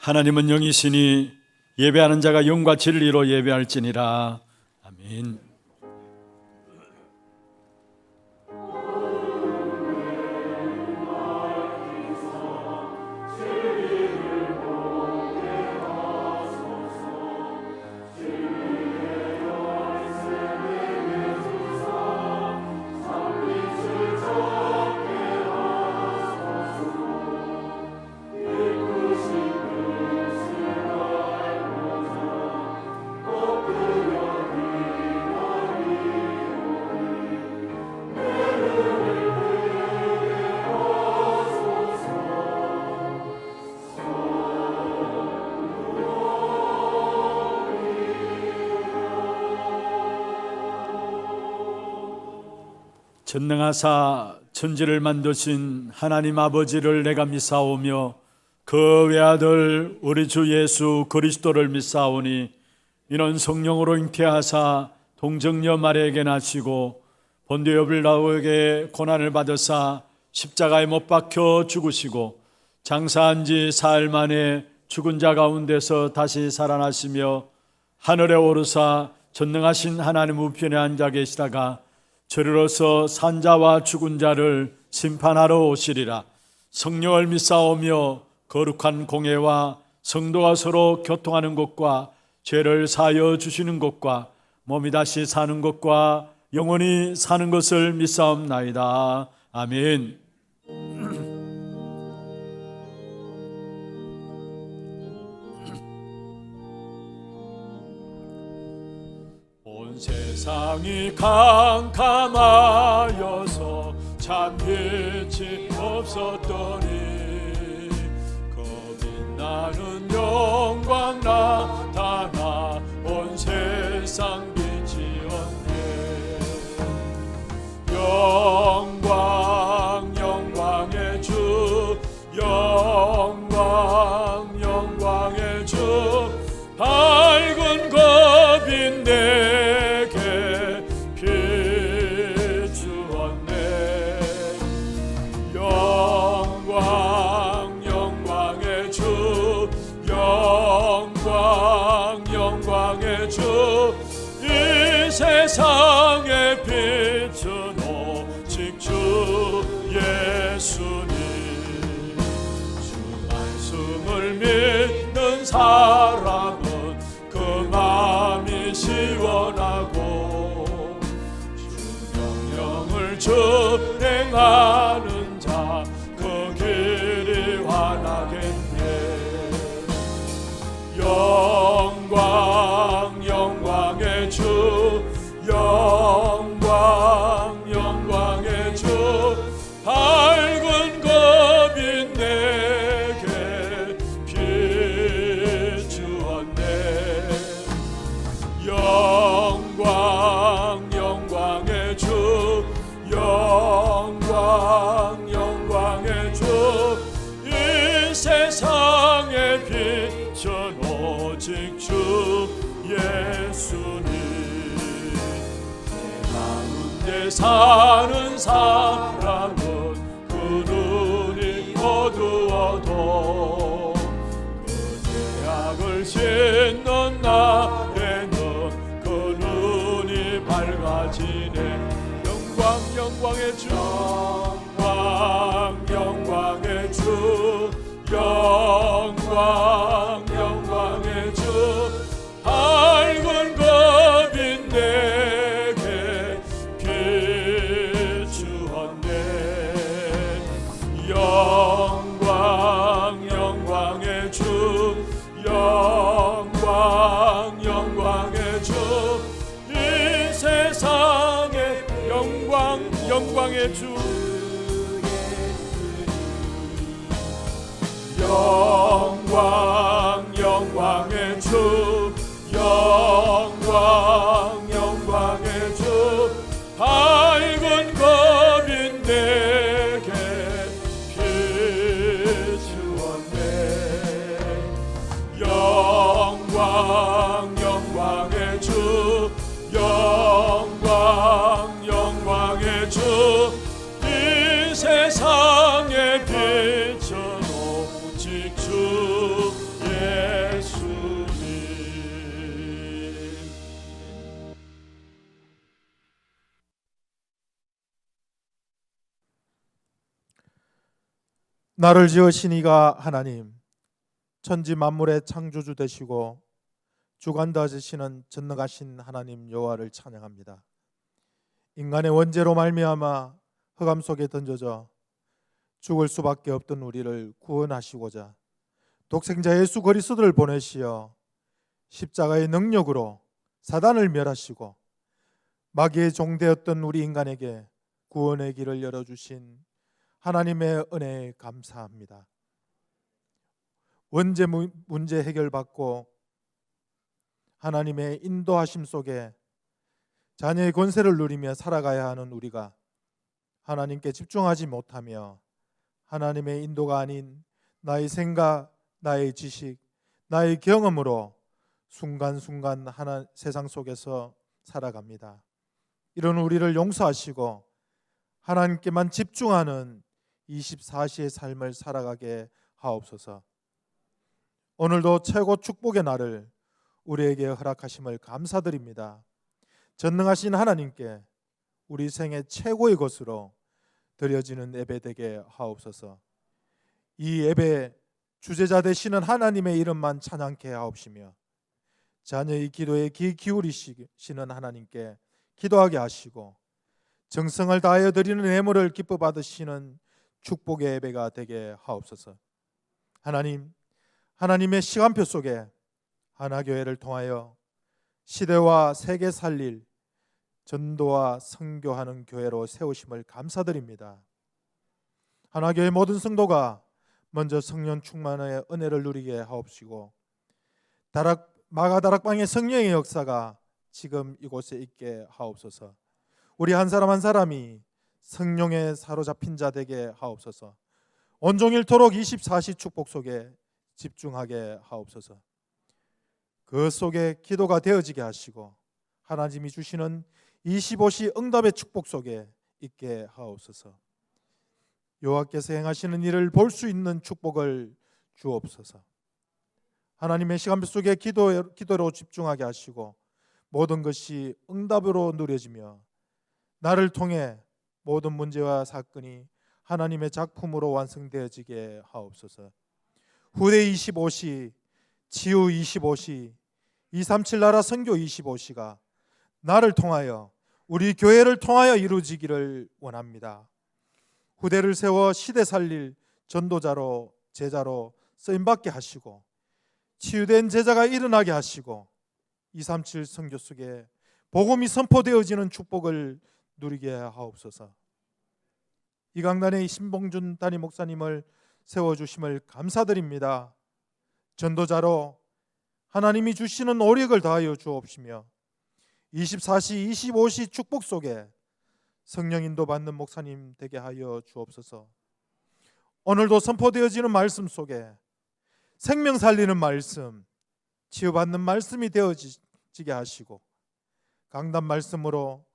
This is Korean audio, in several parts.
하나님은 영이시니 예배하는 자가 영과 진리로 예배할지니라. 아멘. 전능하사 천지를 만드신 하나님 아버지를 내가 믿사오며 그 외아들 우리 주 예수 그리스도를 믿사오니 이는 성령으로 잉태하사 동정녀 마리아에게 나시고 본디오 빌라도에게 고난을 받으사 십자가에 못 박혀 죽으시고 장사한 지 사흘 만에 죽은 자 가운데서 다시 살아나시며 하늘에 오르사 전능하신 하나님 우편에 앉아 계시다가 저리로서 산자와 죽은 자를 심판하러 오시리라. 성령을 믿사오며 거룩한 공회와 성도가 서로 교통하는 것과 죄를 사하여 주시는 것과 몸이 다시 사는 것과 영원히 사는 것을 믿사옵나이다. 아멘. 온 세상이 캄캄하여서 참 빛이 없었더니 그 빛나는 영광 나타나 온 세상 빛이었네. 영광 영광의 주 영광 영광의 주 밝은 겁인 내게 비추었네. 영광 영광의 주 영광 영광의 주 이 세상에 비춘 오직 주 예수님. 주 말씀을 믿는 사람은 그 마음이 시원하고 주 명령을 준행하는 자 그 길이 환하겠네. 영광 영광의 주 영광 영광의 주 밝은 겁인 내게 비추었네. 영광 영광의 주 영광 영광의 주 이 세상에 비춘 오직 주 예수님. 내 가운데 사는 사람은 그 눈이 어두워도 그 죄악을 씻는 날에는 그 눈이 밝아지네. 영광 영광의 주 영광 영광의 주 영광 영광의 주 밝은 겁인 내게 비추었네. 영광 영광의 주 영광 영광의 주 이 세상에 영광 영광의 주 영광 영광의 주 영광 영광의 주 밝은 겁인 내게 비추었네. 영광 영광의 주 영광 영광의 주 나를 지으신 이가 하나님, 천지 만물의 창조주 되시고 주관 다스리시는 전능하신 하나님 여호와를 찬양합니다. 인간의 원죄로 말미암아 흑암 속에 던져져 죽을 수밖에 없던 우리를 구원하시고자 독생자 예수 그리스도를 보내시어 십자가의 능력으로 사단을 멸하시고 마귀의 종되었던 우리 인간에게 구원의 길을 열어주신 하나님의 은혜에 감사합니다. 원죄 문제 해결받고 하나님의 인도하심 속에 자녀의 권세를 누리며 살아가야 하는 우리가 하나님께 집중하지 못하며 하나님의 인도가 아닌 나의 생각, 나의 지식, 나의 경험으로 순간순간 세상 속에서 살아갑니다. 이런 우리를 용서하시고 하나님께만 집중하는 24시의 삶을 살아가게 하옵소서. 오늘도 최고 축복의 날을 우리에게 허락하심을 감사드립니다. 전능하신 하나님께 우리 생애 최고의 것으로 드려지는 예배 되게 하옵소서. 이 예배 주제자 되시는 하나님의 이름만 찬양케 하옵시며 자녀의 기도에 귀 기울이시는 하나님께 기도하게 하시고 정성을 다하여 드리는 예물을 기뻐 받으시는 축복의 예배가 되게 하옵소서. 하나님, 하나님의 시간표 속에 하나교회를 통하여 시대와 세계 살릴 전도와 선교하는 교회로 세우심을 감사드립니다. 하나교회 모든 성도가 먼저 성령 충만의 은혜를 누리게 하옵시고 마가다락방의 성령의 역사가 지금 이곳에 있게 하옵소서. 우리 한 사람 한 사람이 성령에 사로잡힌 자 되게 하옵소서. 온종일토록 24시 축복 속에 집중하게 하옵소서. 그 속에 기도가 되어지게 하시고 하나님이 주시는 25시 응답의 축복 속에 있게 하옵소서. 여호와께서 행하시는 일을 볼 수 있는 축복을 주옵소서. 하나님의 시간표 속에 기도로 집중하게 하시고 모든 것이 응답으로 누려지며 나를 통해 모든 문제와 사건이 하나님의 작품으로 완성되어지게 하옵소서. 후대 25시, 치유 25시, 237 나라 선교 25시가 나를 통하여 우리 교회를 통하여 이루어지기를 원합니다. 후대를 세워 시대 살릴 전도자로 제자로 쓰임받게 하시고 치유된 제자가 일어나게 하시고 237 선교 속에 복음이 선포되어지는 축복을 누리게 하옵소서. 이 강단의 신봉준 담임 목사님을 세워주심을 감사드립니다. 전도자로 하나님이 주시는 오력을 다하여 주옵시며 24시 25시 축복 속에 성령 인도 받는 목사님 되게 하여 주옵소서. 오늘도 선포되어지는 말씀 속에 생명 살리는 말씀, 치유받는 말씀이 되어지게 하시고 강단 말씀으로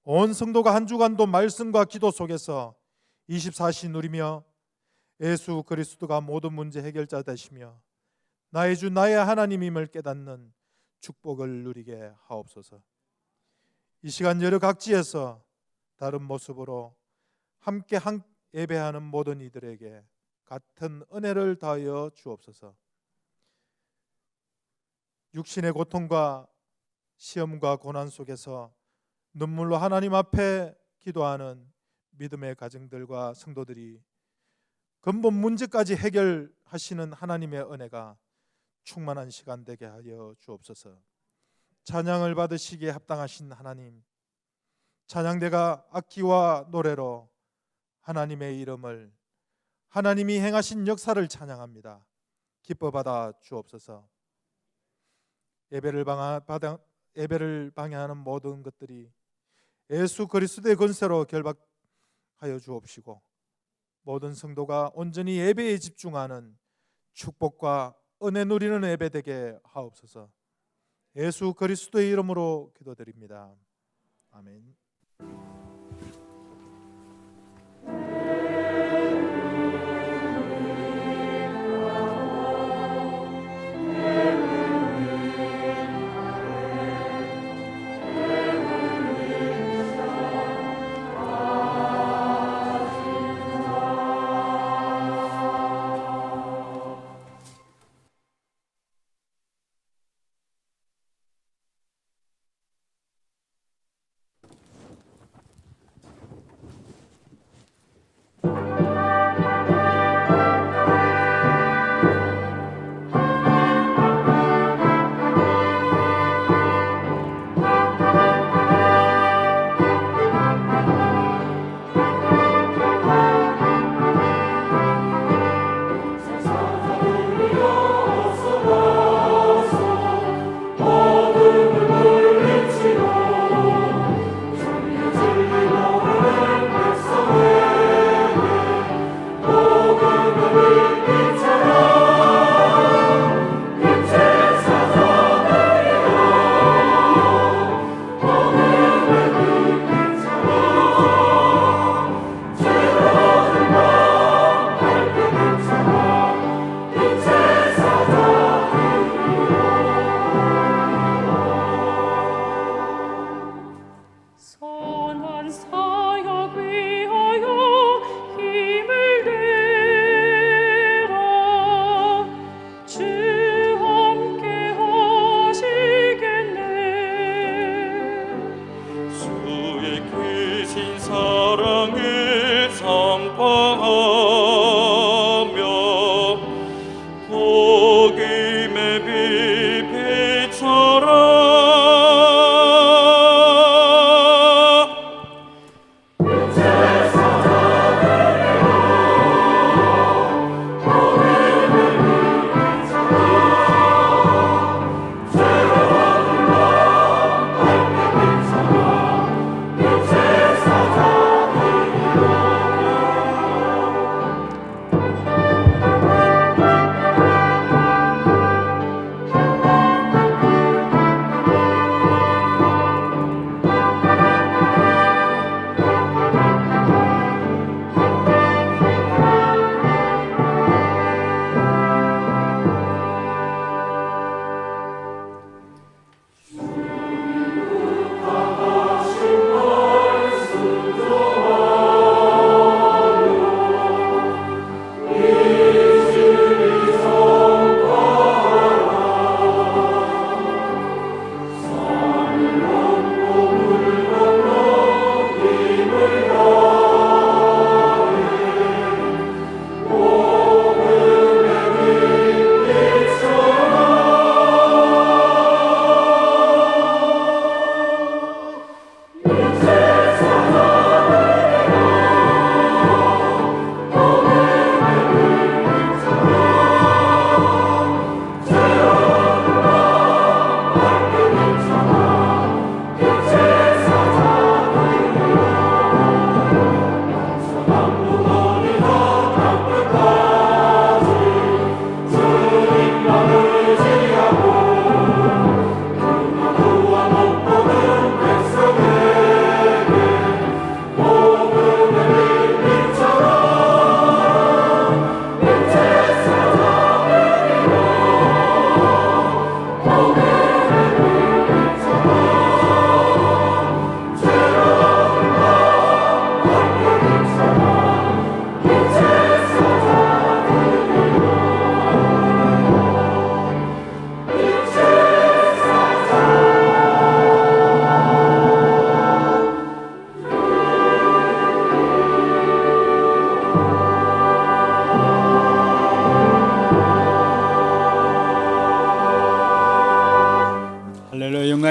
온 성도가 한 주간도 말씀과 기도 속에서 24시 누리며 예수 그리스도가 모든 문제 해결자 되시며 나의 주 나의 하나님임을 깨닫는 축복을 누리게 하옵소서. 이 시간 여러 각지에서 다른 모습으로 함께 예배하는 모든 이들에게 같은 은혜를 다하여 주옵소서. 육신의 고통과 시험과 고난 속에서 눈물로 하나님 앞에 기도하는 믿음의 가정들과 성도들이 근본 문제까지 해결하시는 하나님의 은혜가 충만한 시간 되게 하여 주옵소서. 찬양을 받으시기에 합당하신 하나님, 찬양대가 악기와 노래로 하나님의 이름을, 하나님이 행하신 역사를 찬양합니다. 기뻐 받아 주옵소서. 예배를 방해하는 모든 것들이 예수 그리스도의 권세로 결박하여 주옵시고 모든 성도가 온전히 예배에 집중하는 축복과 은혜 누리는 예배 되게 하옵소서. 예수 그리스도의 이름으로 기도드립니다. 아멘.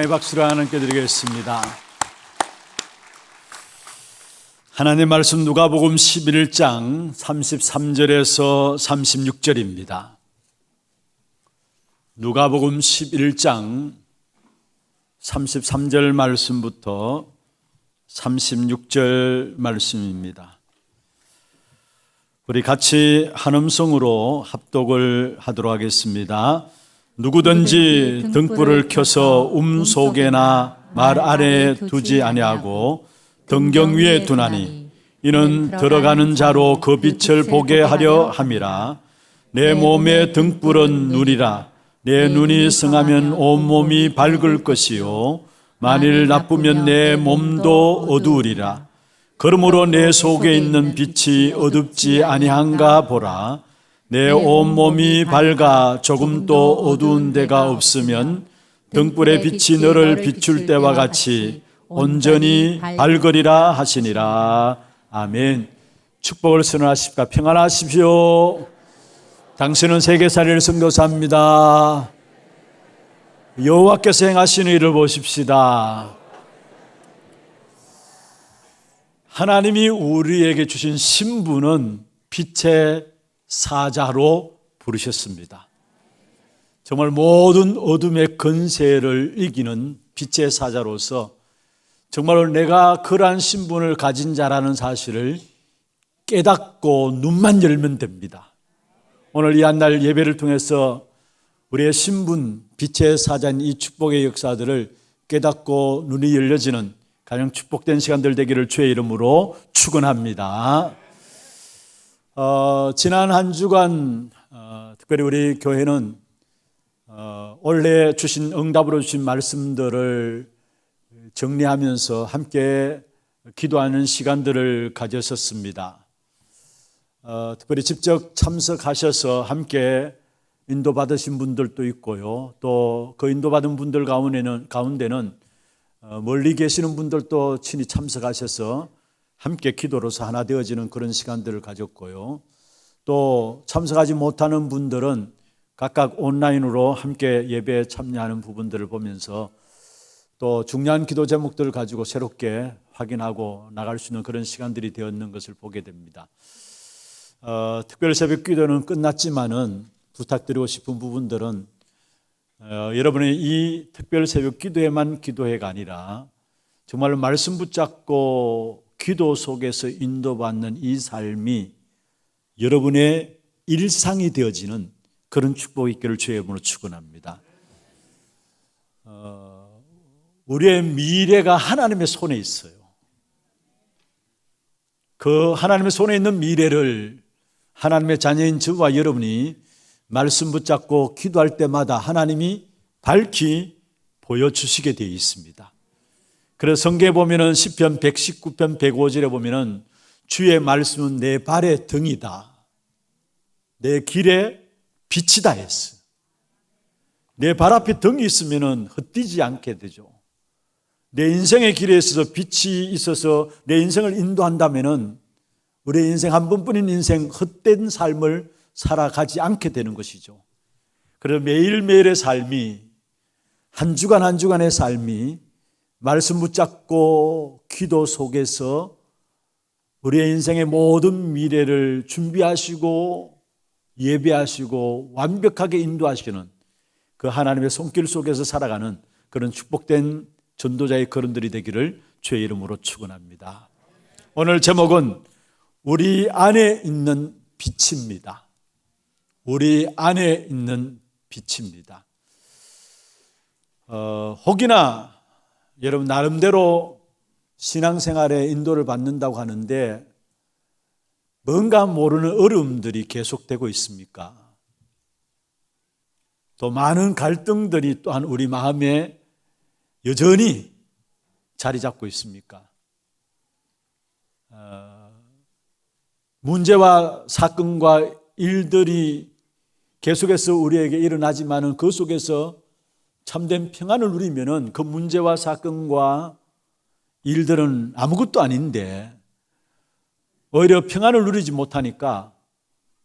박수를 하나님께 드리겠습니다. 하나님 말씀 누가복음 11장 33절에서 36절입니다. 누가복음 11장 33절 말씀부터 36절 말씀입니다. 우리 같이 한 음성으로 합독을 하도록 하겠습니다. 누구든지 등불을 켜서 속에나 말 아래에 두지 아니하고 등경 위에 두나니 이는 들어가는 자로 그 빛을 보게 하려 함이라. 내 몸의 등불은 눈이라. 내 눈이 성하면 온몸이 밝을 것이요 만일 나쁘면 내 몸도 어두우리라. 그러므로 내 속에 있는 빛이 어둡지 아니한가 보라. 내 온몸이 밝아 조금도 어두운 데가 없으면 등불의 빛이 너를 비출 때와 같이 온전히 밝으리라 하시니라. 아멘. 축복을 선언하십시다. 평안하십시오. 당신은 세계살이를 선교사입니다. 여호와께서 행하시는 일을 보십시다. 하나님이 우리에게 주신 신분은 빛의 사자로 부르셨습니다. 정말 모든 어둠의 권세를 이기는 빛의 사자로서 정말로 내가 그러한 신분을 가진 자라는 사실을 깨닫고 눈만 열면 됩니다. 오늘 이 한날 예배를 통해서 우리의 신분, 빛의 사자인 이 축복의 역사들을 깨닫고 눈이 열려지는 가장 축복된 시간들 되기를 주의 이름으로 축원합니다. 지난 한 주간 특별히 우리 교회는 올해 주신 응답으로 주신 말씀들을 정리하면서 함께 기도하는 시간들을 가졌었습니다. 특별히 직접 참석하셔서 함께 인도받으신 분들도 있고요. 또 그 인도받은 분들 가운데는 멀리 계시는 분들도 친히 참석하셔서 함께 기도로서 하나 되어지는 그런 시간들을 가졌고요. 또 참석하지 못하는 분들은 각각 온라인으로 함께 예배에 참여하는 부분들을 보면서 또 중요한 기도 제목들을 가지고 새롭게 확인하고 나갈 수 있는 그런 시간들이 되었는 것을 보게 됩니다. 특별 새벽 기도는 끝났지만은 부탁드리고 싶은 부분들은 여러분의 이 특별 새벽 기도에만 기도회가 아니라 정말로 말씀 붙잡고 기도 속에서 인도받는 이 삶이 여러분의 일상이 되어지는 그런 축복이 있기를 주의 이름으로 축원합니다. 우리의 미래가 하나님의 손에 있어요. 그 하나님의 손에 있는 미래를 하나님의 자녀인 저와 여러분이 말씀 붙잡고 기도할 때마다 하나님이 밝히 보여주시게 되어 있습니다. 그래서 성경에 보면은 시편 119편 105절에 보면은 주의 말씀은 내 발의 등이다, 내 길에 빛이다 했어요. 내 발 앞에 등이 있으면은 헛디지 않게 되죠. 내 인생의 길에 있어서 빛이 있어서 내 인생을 인도한다면은 우리의 인생 한 번뿐인 인생 헛된 삶을 살아가지 않게 되는 것이죠. 그래서 매일매일의 삶이 한 주간 한 주간의 삶이 말씀 붙잡고 기도 속에서 우리의 인생의 모든 미래를 준비하시고 예배하시고 완벽하게 인도하시는 그 하나님의 손길 속에서 살아가는 그런 축복된 전도자의 걸음들이 되기를 주의 이름으로 축원합니다. 오늘 제목은 우리 안에 있는 빛입니다. 우리 안에 있는 빛입니다. 혹이나 여러분 나름대로 신앙생활에 인도를 받는다고 하는데 뭔가 모르는 어려움들이 계속되고 있습니까? 또 많은 갈등들이 또한 우리 마음에 여전히 자리 잡고 있습니까? 문제와 사건과 일들이 계속해서 우리에게 일어나지만은 그 속에서 참된 평안을 누리면은 그 문제와 사건과 일들은 아무것도 아닌데 오히려 평안을 누리지 못하니까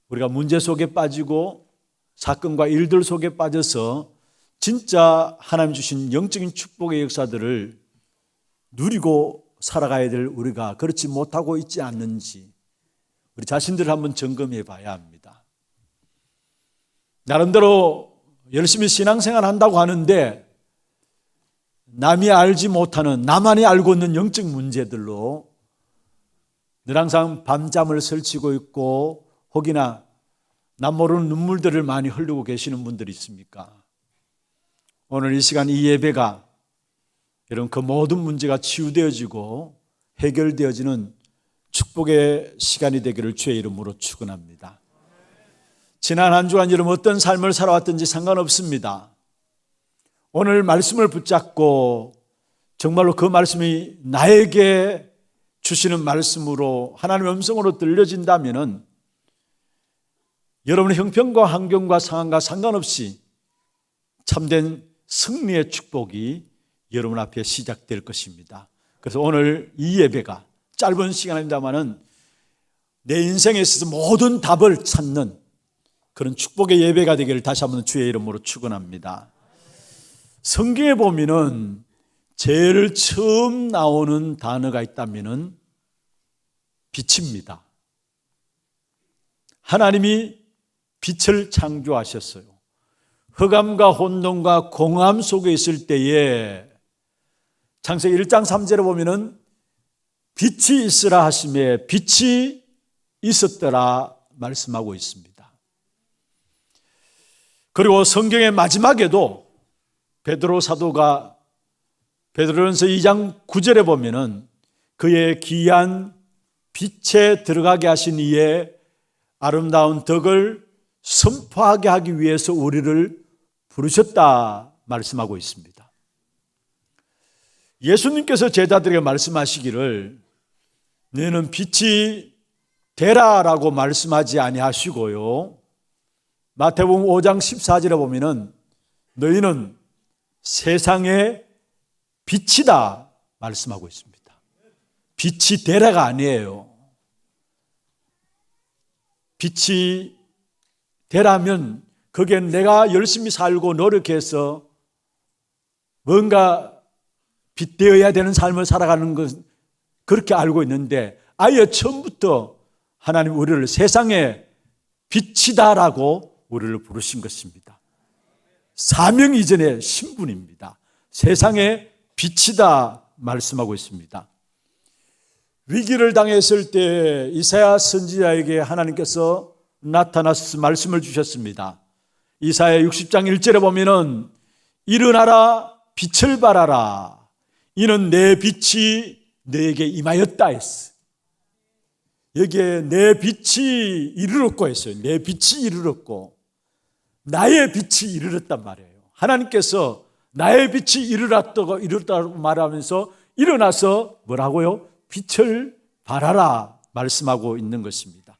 우리가 문제 속에 빠지고 사건과 일들 속에 빠져서 진짜 하나님 주신 영적인 축복의 역사들을 누리고 살아가야 될 우리가 그렇지 못하고 있지 않는지 우리 자신들을 한번 점검해 봐야 합니다. 나름대로 열심히 신앙생활 한다고 하는데 남이 알지 못하는, 나만이 알고 있는 영적 문제들로 늘 항상 밤잠을 설치고 있고 혹이나 남 모르는 눈물들을 많이 흘리고 계시는 분들이 있습니까? 오늘 이 시간 이 예배가 여러분 그 모든 문제가 치유되어지고 해결되어지는 축복의 시간이 되기를 주의 이름으로 축원합니다. 지난 한 주간 여러분 어떤 삶을 살아왔든지 상관없습니다. 오늘 말씀을 붙잡고 정말로 그 말씀이 나에게 주시는 말씀으로 하나님의 음성으로 들려진다면 여러분의 형편과 환경과 상황과 상관없이 참된 승리의 축복이 여러분 앞에 시작될 것입니다. 그래서 오늘 이 예배가 짧은 시간입니다만은 내 인생에 있어서 모든 답을 찾는 그런 축복의 예배가 되기를 다시 한번 주의 이름으로 축원합니다. 성경에 보면은 제일 처음 나오는 단어가 있다면은 빛입니다. 하나님이 빛을 창조하셨어요. 흑암과 혼돈과 공허함 속에 있을 때에 창세기 1장 3절에 보면은 빛이 있으라 하심에 빛이 있었더라 말씀하고 있습니다. 그리고 성경의 마지막에도 베드로 사도가 베드로전서 2장 9절에 보면은 그의 귀한 빛에 들어가게 하신 이의 아름다운 덕을 선포하게 하기 위해서 우리를 부르셨다 말씀하고 있습니다. 예수님께서 제자들에게 말씀하시기를 너희는 빛이 되라라고 말씀하지 아니하시고요, 마태복음 5장 14절에 보면은 너희는 세상의 빛이다 말씀하고 있습니다. 빛이 되라가 아니에요. 빛이 되라면 그게 내가 열심히 살고 노력해서 뭔가 빛되어야 되는 삶을 살아가는 것 그렇게 알고 있는데 아예 처음부터 하나님 우리를 세상의 빛이다라고 우리를 부르신 것입니다. 사명 이전의 신분입니다. 세상의 빛이다 말씀하고 있습니다. 위기를 당했을 때 이사야 선지자에게 하나님께서 나타나서 말씀을 주셨습니다. 이사야 60장 1절에 보면은 일어나라 빛을 발하라 이는 내 빛이 너에게 임하였다 했어. 여기에 내 빛이 이르렀고 했어요. 내 빛이 이르렀고 나의 빛이 이르렀단 말이에요. 하나님께서 나의 빛이 이르렀다고 말하면서 일어나서 뭐라고요? 빛을 발하라 말씀하고 있는 것입니다.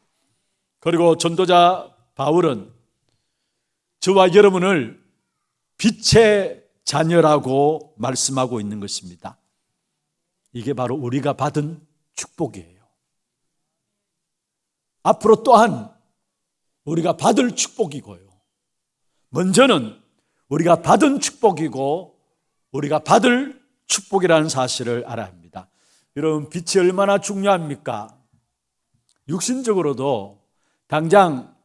그리고 전도자 바울은 저와 여러분을 빛의 자녀라고 말씀하고 있는 것입니다. 이게 바로 우리가 받은 축복이에요. 앞으로 또한 우리가 받을 축복이고요. 먼저는 우리가 받은 축복이고 우리가 받을 축복이라는 사실을 알아야 합니다. 여러분, 빛이 얼마나 중요합니까? 육신적으로도 당장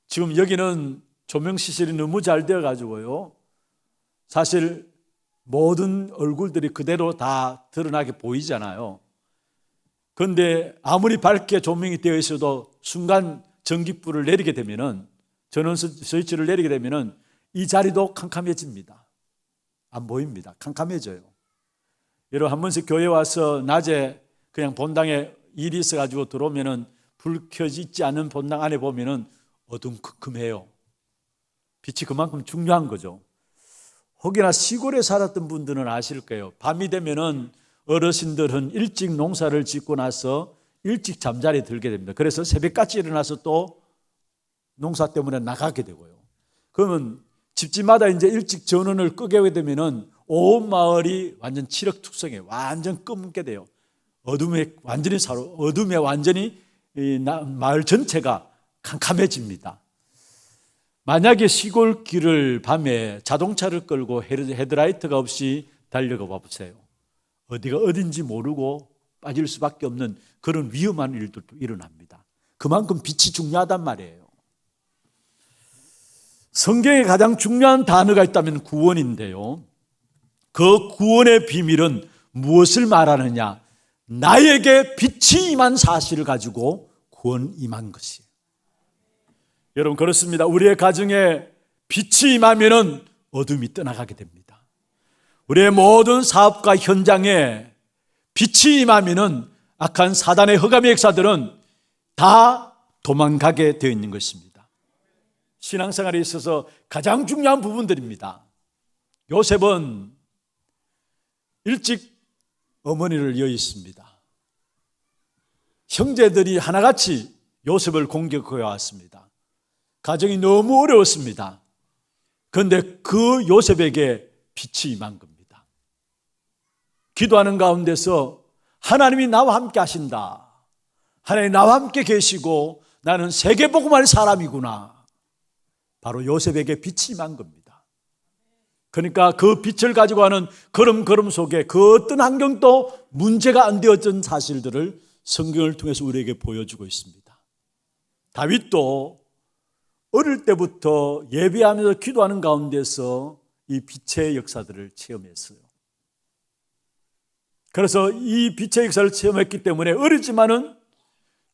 지금 여기는 조명 시설이 너무 잘 되어 가지고요, 사실 모든 얼굴들이 그대로 다 드러나게 보이잖아요. 그런데 아무리 밝게 조명이 되어 있어도 순간 전기불을 내리게 되면은, 전원 스위치를 내리게 되면은 이 자리도 캄캄해집니다. 안 보입니다. 캄캄해져요. 여러분, 한 번씩 교회 와서 낮에 그냥 본당에 일이 있어가지고 들어오면은 불 켜지지 않은 본당 안에 보면은 어둠컴컴해요. 빛이 그만큼 중요한 거죠. 혹여나 시골에 살았던 분들은 아실 거예요. 밤이 되면은 어르신들은 일찍 농사를 짓고 나서 일찍 잠자리에 들게 됩니다. 그래서 새벽같이 일어나서 또 농사 때문에 나가게 되고요. 그러면 집집마다 이제 일찍 전원을 끄게 되면은 온 마을이 완전 칠흑투성해, 완전 검게 돼요. 어둠에 완전히 어둠에 완전히 이 마을 전체가 캄캄해집니다. 만약에 시골 길을 밤에 자동차를 끌고 헤드라이트가 없이 달려가 봐보세요. 어디가 어딘지 모르고 빠질 수밖에 없는 그런 위험한 일들도 일어납니다. 그만큼 빛이 중요하단 말이에요. 성경에 가장 중요한 단어가 있다면 구원인데요. 그 구원의 비밀은 무엇을 말하느냐? 나에게 빛이 임한 사실을 가지고 구원 임한 것이에요. 여러분, 그렇습니다. 우리의 가정에 빛이 임하면 어둠이 떠나가게 됩니다. 우리의 모든 사업과 현장에 빛이 임하면 악한 사단의 흑암의 역사들은 다 도망가게 되어 있는 것입니다. 신앙생활에 있어서 가장 중요한 부분들입니다. 요셉은 일찍 어머니를 여의습니다. 형제들이 하나같이 요셉을 공격해 왔습니다. 가정이 너무 어려웠습니다. 그런데 그 요셉에게 빛이 임한 겁니다. 기도하는 가운데서 하나님이 나와 함께 하신다. 하나님 나와 함께 계시고 나는 세계복음할 사람이구나. 바로 요셉에게 빛이 임한 겁니다. 그러니까 그 빛을 가지고 하는 걸음걸음 속에 그 어떤 환경도 문제가 안 되어진 사실들을 성경을 통해서 우리에게 보여주고 있습니다. 다윗도 어릴 때부터 예배하면서 기도하는 가운데서 이 빛의 역사들을 체험했어요. 그래서 이 빛의 역사를 체험했기 때문에 어리지만은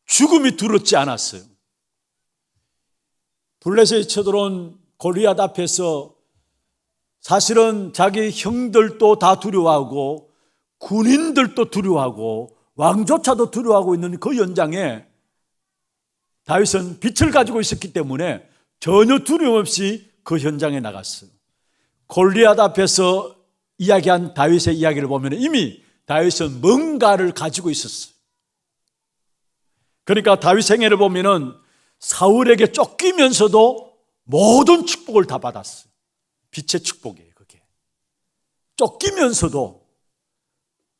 죽음이 두렵지 않았어요. 블레셋에 쳐들어온 골리앗 앞에서 사실은 자기 형들도 다 두려워하고 군인들도 두려워하고 왕조차도 두려워하고 있는 그 현장에 다윗은 빛을 가지고 있었기 때문에 전혀 두려움 없이 그 현장에 나갔어요. 골리앗 앞에서 이야기한 다윗의 이야기를 보면 이미 다윗은 뭔가를 가지고 있었어요. 그러니까 다윗 생애를 보면은 사울에게 쫓기면서도 모든 축복을 다 받았어요. 빛의 축복이에요, 그게. 쫓기면서도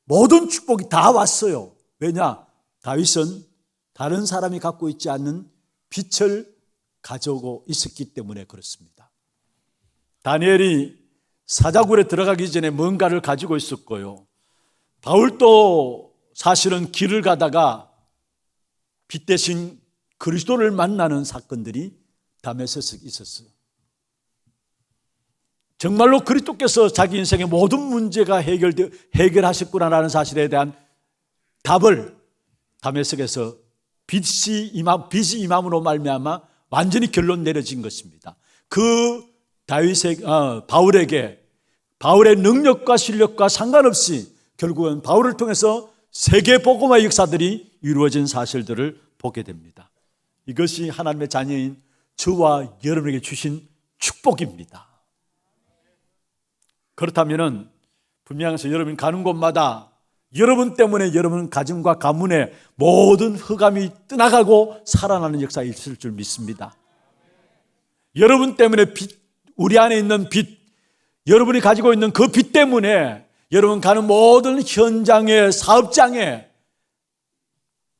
모든 축복이 다 왔어요. 왜냐? 다윗은 다른 사람이 갖고 있지 않는 빛을 가지고 있었기 때문에 그렇습니다. 다니엘이 사자굴에 들어가기 전에 뭔가를 가지고 있었고요. 바울도 사실은 길을 가다가 빛 대신 그리스도를 만나는 사건들이 다메섹에 있었어요. 정말로 그리스도께서 자기 인생의 모든 문제가 해결하셨구나라는 사실에 대한 답을 다메섹에서 빛이 임함으로 말미암아 완전히 결론 내려진 것입니다. 그 바울에게 바울의 능력과 실력과 상관없이 결국은 바울을 통해서 세계 복음화의 역사들이 이루어진 사실들을 보게 됩니다. 이것이 하나님의 자녀인 저와 여러분에게 주신 축복입니다. 그렇다면 분명해서 여러분 가는 곳마다 여러분 때문에 여러분 가정과 가문의 모든 흑암이 떠나가고 살아나는 역사가 있을 줄 믿습니다. 여러분 때문에 빛, 우리 안에 있는 빛, 여러분이 가지고 있는 그 빛 때문에 여러분 가는 모든 현장에, 사업장에,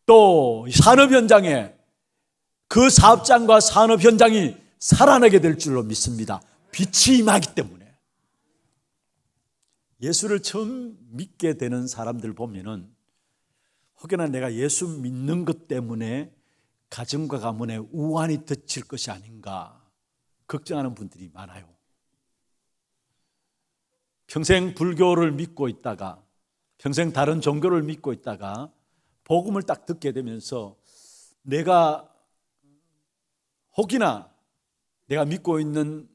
또 산업 현장에 그 사업장과 산업 현장이 살아나게 될 줄로 믿습니다. 빛이 임하기 때문에. 예수를 처음 믿게 되는 사람들 보면은 혹여나 내가 예수 믿는 것 때문에 가정과 가문에 우환이 덮칠 것이 아닌가 걱정하는 분들이 많아요. 평생 불교를 믿고 있다가 평생 다른 종교를 믿고 있다가 복음을 딱 듣게 되면서 내가 혹이나 내가 믿고 있는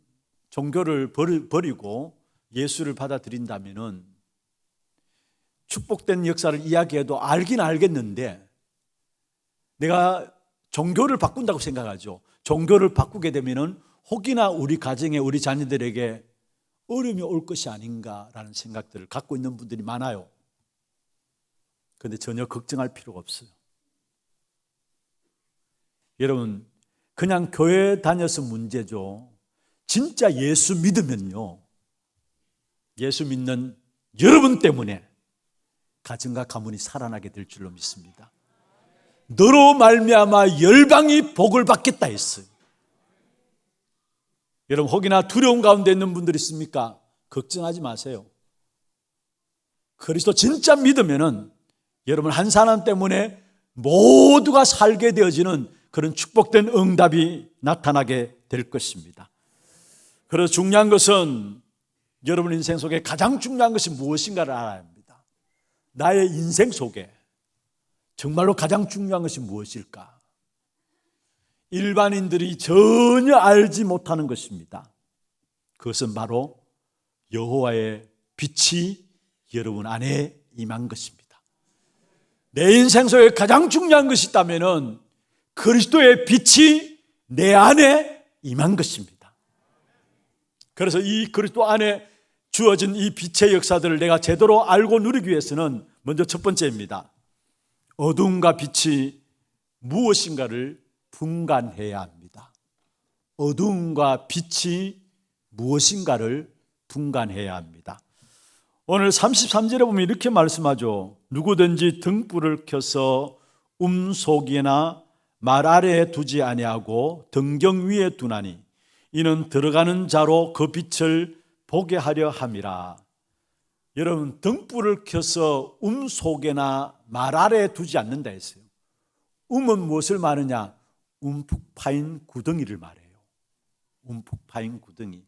종교를 버리고 예수를 받아들인다면은 축복된 역사를 이야기해도 알긴 알겠는데 내가 종교를 바꾼다고 생각하죠. 종교를 바꾸게 되면은 혹이나 우리 가정에 우리 자녀들에게 어려움이 올 것이 아닌가라는 생각들을 갖고 있는 분들이 많아요. 그런데 전혀 걱정할 필요가 없어요. 여러분, 그냥 교회 다녀서 문제죠. 진짜 예수 믿으면요, 예수 믿는 여러분 때문에 가정과 가문이 살아나게 될 줄로 믿습니다. 너로 말미암아 열방이 복을 받겠다 했어요. 여러분, 혹이나 두려움 가운데 있는 분들이 있습니까? 걱정하지 마세요. 그리스도 진짜 믿으면은 여러분, 한 사람 때문에 모두가 살게 되어지는 그런 축복된 응답이 나타나게 될 것입니다. 그래서 중요한 것은, 여러분 인생 속에 가장 중요한 것이 무엇인가를 알아야 합니다. 나의 인생 속에 정말로 가장 중요한 것이 무엇일까? 일반인들이 전혀 알지 못하는 것입니다. 그것은 바로 여호와의 빛이 여러분 안에 임한 것입니다. 내 인생 속에 가장 중요한 것이 있다면 그리스도의 빛이 내 안에 임한 것입니다. 그래서 이 그리스도 안에 주어진 이 빛의 역사들을 내가 제대로 알고 누리기 위해서는 먼저 첫 번째입니다. 어둠과 빛이 무엇인가를 분간해야 합니다. 어둠과 빛이 무엇인가를 분간해야 합니다. 오늘 33절에 보면 이렇게 말씀하죠. 누구든지 등불을 켜서 속이나 말 아래에 두지 아니하고 등경 위에 두나니 이는 들어가는 자로 그 빛을 보게 하려 함이라. 여러분, 등불을 켜서 속에나 말 아래에 두지 않는다 했어요. 은 무엇을 말하냐? 움푹 파인 구덩이를 말해요. 움푹 파인 구덩이.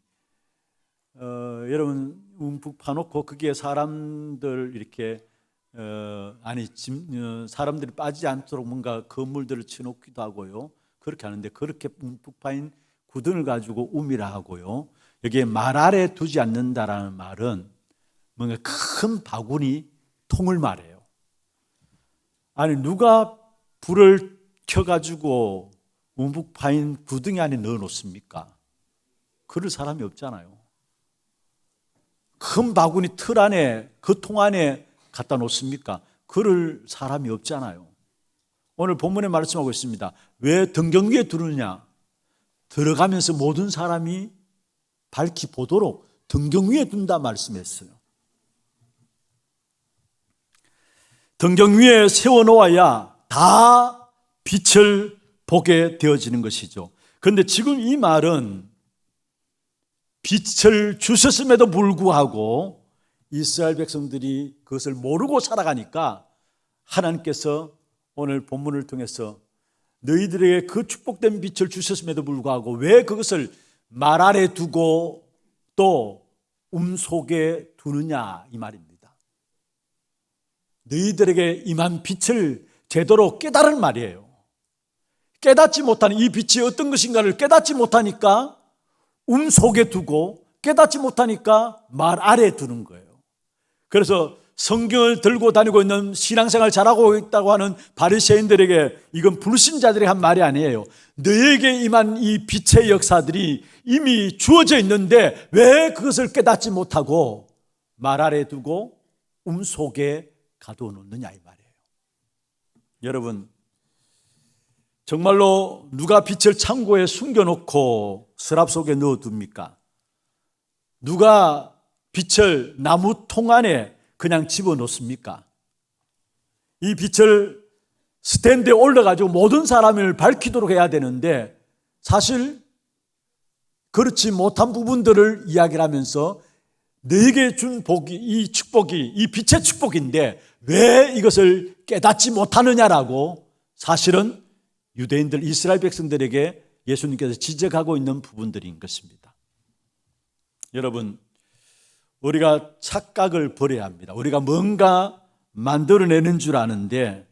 여러분, 움푹 파놓고 거기에 사람들 이렇게 사람들이 빠지지 않도록 뭔가 건물들을 쳐놓기도 하고요. 그렇게 하는데, 그렇게 움푹 파인 구덩이를 가지고 움이라 하고요. 여기에 말 아래 두지 않는다라는 말은 뭔가 큰 바구니 통을 말해요. 아니, 누가 불을 켜가지고 움푹 파인 구덩이 안에 넣어 놓습니까? 그럴 사람이 없잖아요. 큰 바구니 틀 안에, 그 통 안에 갖다 놓습니까? 그럴 사람이 없잖아요. 오늘 본문에 말씀하고 있습니다. 왜 등경 위에 두느냐? 들어가면서 모든 사람이 밝히 보도록 등경 위에 둔다 말씀했어요. 등경 위에 세워놓아야 다 빛을 보게 되어지는 것이죠. 그런데 지금 이 말은 빛을 주셨음에도 불구하고 이스라엘 백성들이 그것을 모르고 살아가니까 하나님께서 오늘 본문을 통해서 너희들에게 그 축복된 빛을 주셨음에도 불구하고 왜 그것을 말 아래 두고 또 속에 두느냐, 이 말입니다. 너희들에게 임한 빛을 제대로 깨달은 말이에요. 깨닫지 못하는 이 빛이 어떤 것인가를 깨닫지 못하니까 속에 두고, 깨닫지 못하니까 말 아래에 두는 거예요. 그래서 성경을 들고 다니고 있는, 신앙생활 잘하고 있다고 하는 바리새인들에게 이건 불신자들이 한 말이 아니에요. 너에게 임한 이 빛의 역사들이 이미 주어져 있는데 왜 그것을 깨닫지 못하고 말 아래에 두고 속에 가둬놓느냐, 이 말이에요. 여러분, 정말로 누가 빛을 창고에 숨겨놓고 서랍 속에 넣어둡니까? 누가 빛을 나무 통 안에 그냥 집어넣습니까? 이 빛을 스탠드에 올려가지고 모든 사람을 밝히도록 해야 되는데, 사실 그렇지 못한 부분들을 이야기를 하면서 너에게 준 복이, 이 축복이 이 빛의 축복인데 왜 이것을 깨닫지 못하느냐라고 사실은 유대인들, 이스라엘 백성들에게 예수님께서 지적하고 있는 부분들인 것입니다. 여러분, 우리가 착각을 버려야 합니다. 우리가 뭔가 만들어내는 줄 아는데,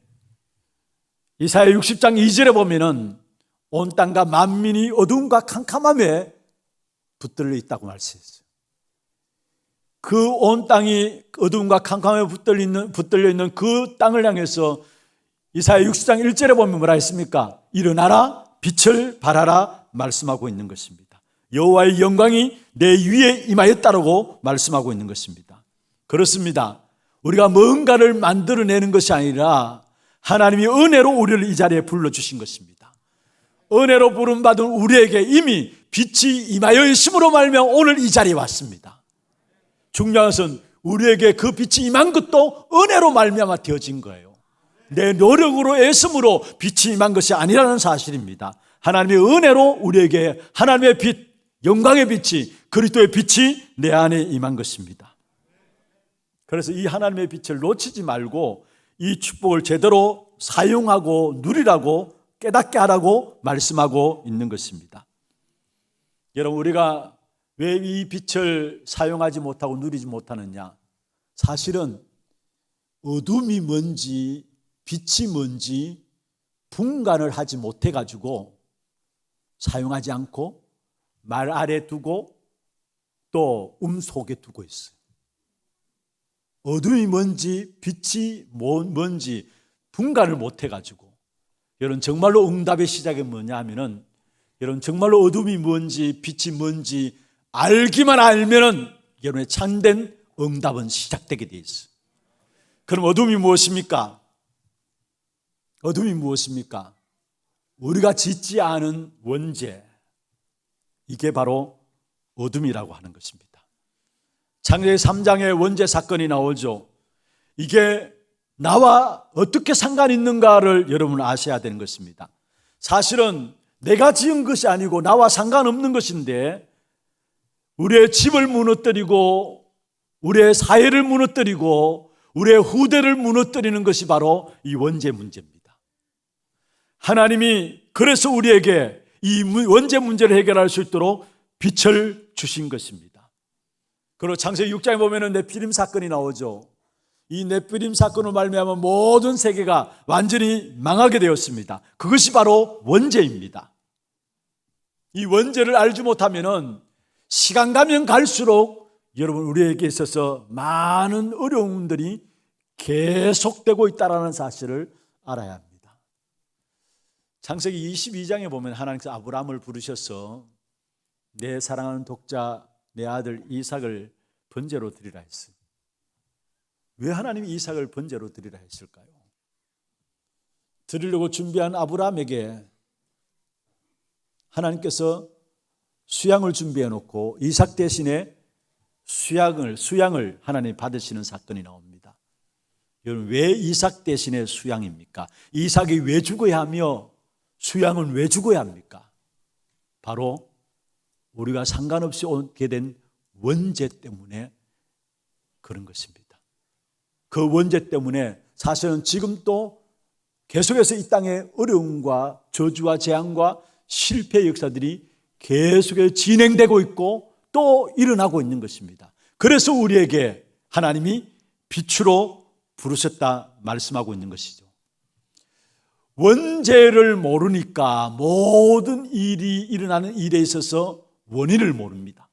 이사야 60장 2절에 보면은 온 땅과 만민이 어두움과 캄캄함에 붙들려 있다고 말씀했어요. 그 온 땅이 어두움과 캄캄함에 붙들려 있는 그 땅을 향해서 이사야 60장 1절에 보면 뭐라 했습니까? 일어나라, 빛을 발하라 말씀하고 있는 것입니다. 여호와의 영광이 내 위에 임하였다라고 말씀하고 있는 것입니다. 그렇습니다. 우리가 뭔가를 만들어내는 것이 아니라 하나님이 은혜로 우리를 이 자리에 불러주신 것입니다. 은혜로 부름받은 우리에게 이미 빛이 임하여 있음으로 말미암아 오늘 이 자리에 왔습니다. 중요한 것은 우리에게 그 빛이 임한 것도 은혜로 말미암아 되어진 거예요. 내 노력으로 애씀으로 빛이 임한 것이 아니라는 사실입니다. 하나님의 은혜로 우리에게 하나님의 빛, 영광의 빛이, 그리스도의 빛이 내 안에 임한 것입니다. 그래서 이 하나님의 빛을 놓치지 말고 이 축복을 제대로 사용하고 누리라고, 깨닫게 하라고 말씀하고 있는 것입니다. 여러분, 우리가 왜 이 빛을 사용하지 못하고 누리지 못하느냐? 사실은 어둠이 뭔지 빛이 뭔지 분간을 하지 못해가지고 사용하지 않고 말 아래 두고 또 속에 두고 있어요. 어둠이 뭔지 빛이 뭔지 분간을 못해가지고, 여러분 정말로 응답의 시작이 뭐냐 하면은, 여러분 정말로 어둠이 뭔지 빛이 뭔지 알기만 알면은 여러분의 참된 응답은 시작되게 돼 있어요. 그럼 어둠이 무엇입니까? 어둠이 무엇입니까? 우리가 짓지 않은 원죄, 이게 바로 어둠이라고 하는 것입니다. 창세기 3장에 원죄 사건이 나오죠. 이게 나와 어떻게 상관이 있는가를 여러분 아셔야 되는 것입니다. 사실은 내가 지은 것이 아니고 나와 상관없는 것인데, 우리의 집을 무너뜨리고 우리의 사회를 무너뜨리고 우리의 후대를 무너뜨리는 것이 바로 이 원죄 문제입니다. 하나님이 그래서 우리에게 이 원죄 문제를 해결할 수 있도록 빛을 주신 것입니다. 그리고 창세기 6장에 보면 넷피림 사건이 나오죠. 이 넷피림 사건으로 말미암아 모든 세계가 완전히 망하게 되었습니다. 그것이 바로 원죄입니다. 이 원죄를 알지 못하면은 시간 가면 갈수록 여러분 우리에게 있어서 많은 어려움들이 계속되고 있다는 사실을 알아야 합니다. 창세기 22장에 보면 하나님께서 아브라함을 부르셔서 내 사랑하는 독자 내 아들 이삭을 번제로 드리라 했어요. 왜 하나님이 이삭을 번제로 드리라 했을까요? 드리려고 준비한 아브라함에게 하나님께서 수양을 준비해 놓고 이삭 대신에 수양을 하나님이 받으시는 사건이 나옵니다. 여러분, 왜 이삭 대신에 수양입니까? 이삭이 왜 죽어야 하며 수양은 왜 죽어야 합니까? 바로 우리가 상관없이 오게 된 원죄 때문에 그런 것입니다. 그 원죄 때문에 사실은 지금도 계속해서 이 땅의 어려움과 저주와 재앙과 실패의 역사들이 계속해서 진행되고 있고 또 일어나고 있는 것입니다. 그래서 우리에게 하나님이 빛으로 부르셨다 말씀하고 있는 것이죠. 원죄를 모르니까 모든 일이 일어나는 일에 있어서 원인을 모릅니다.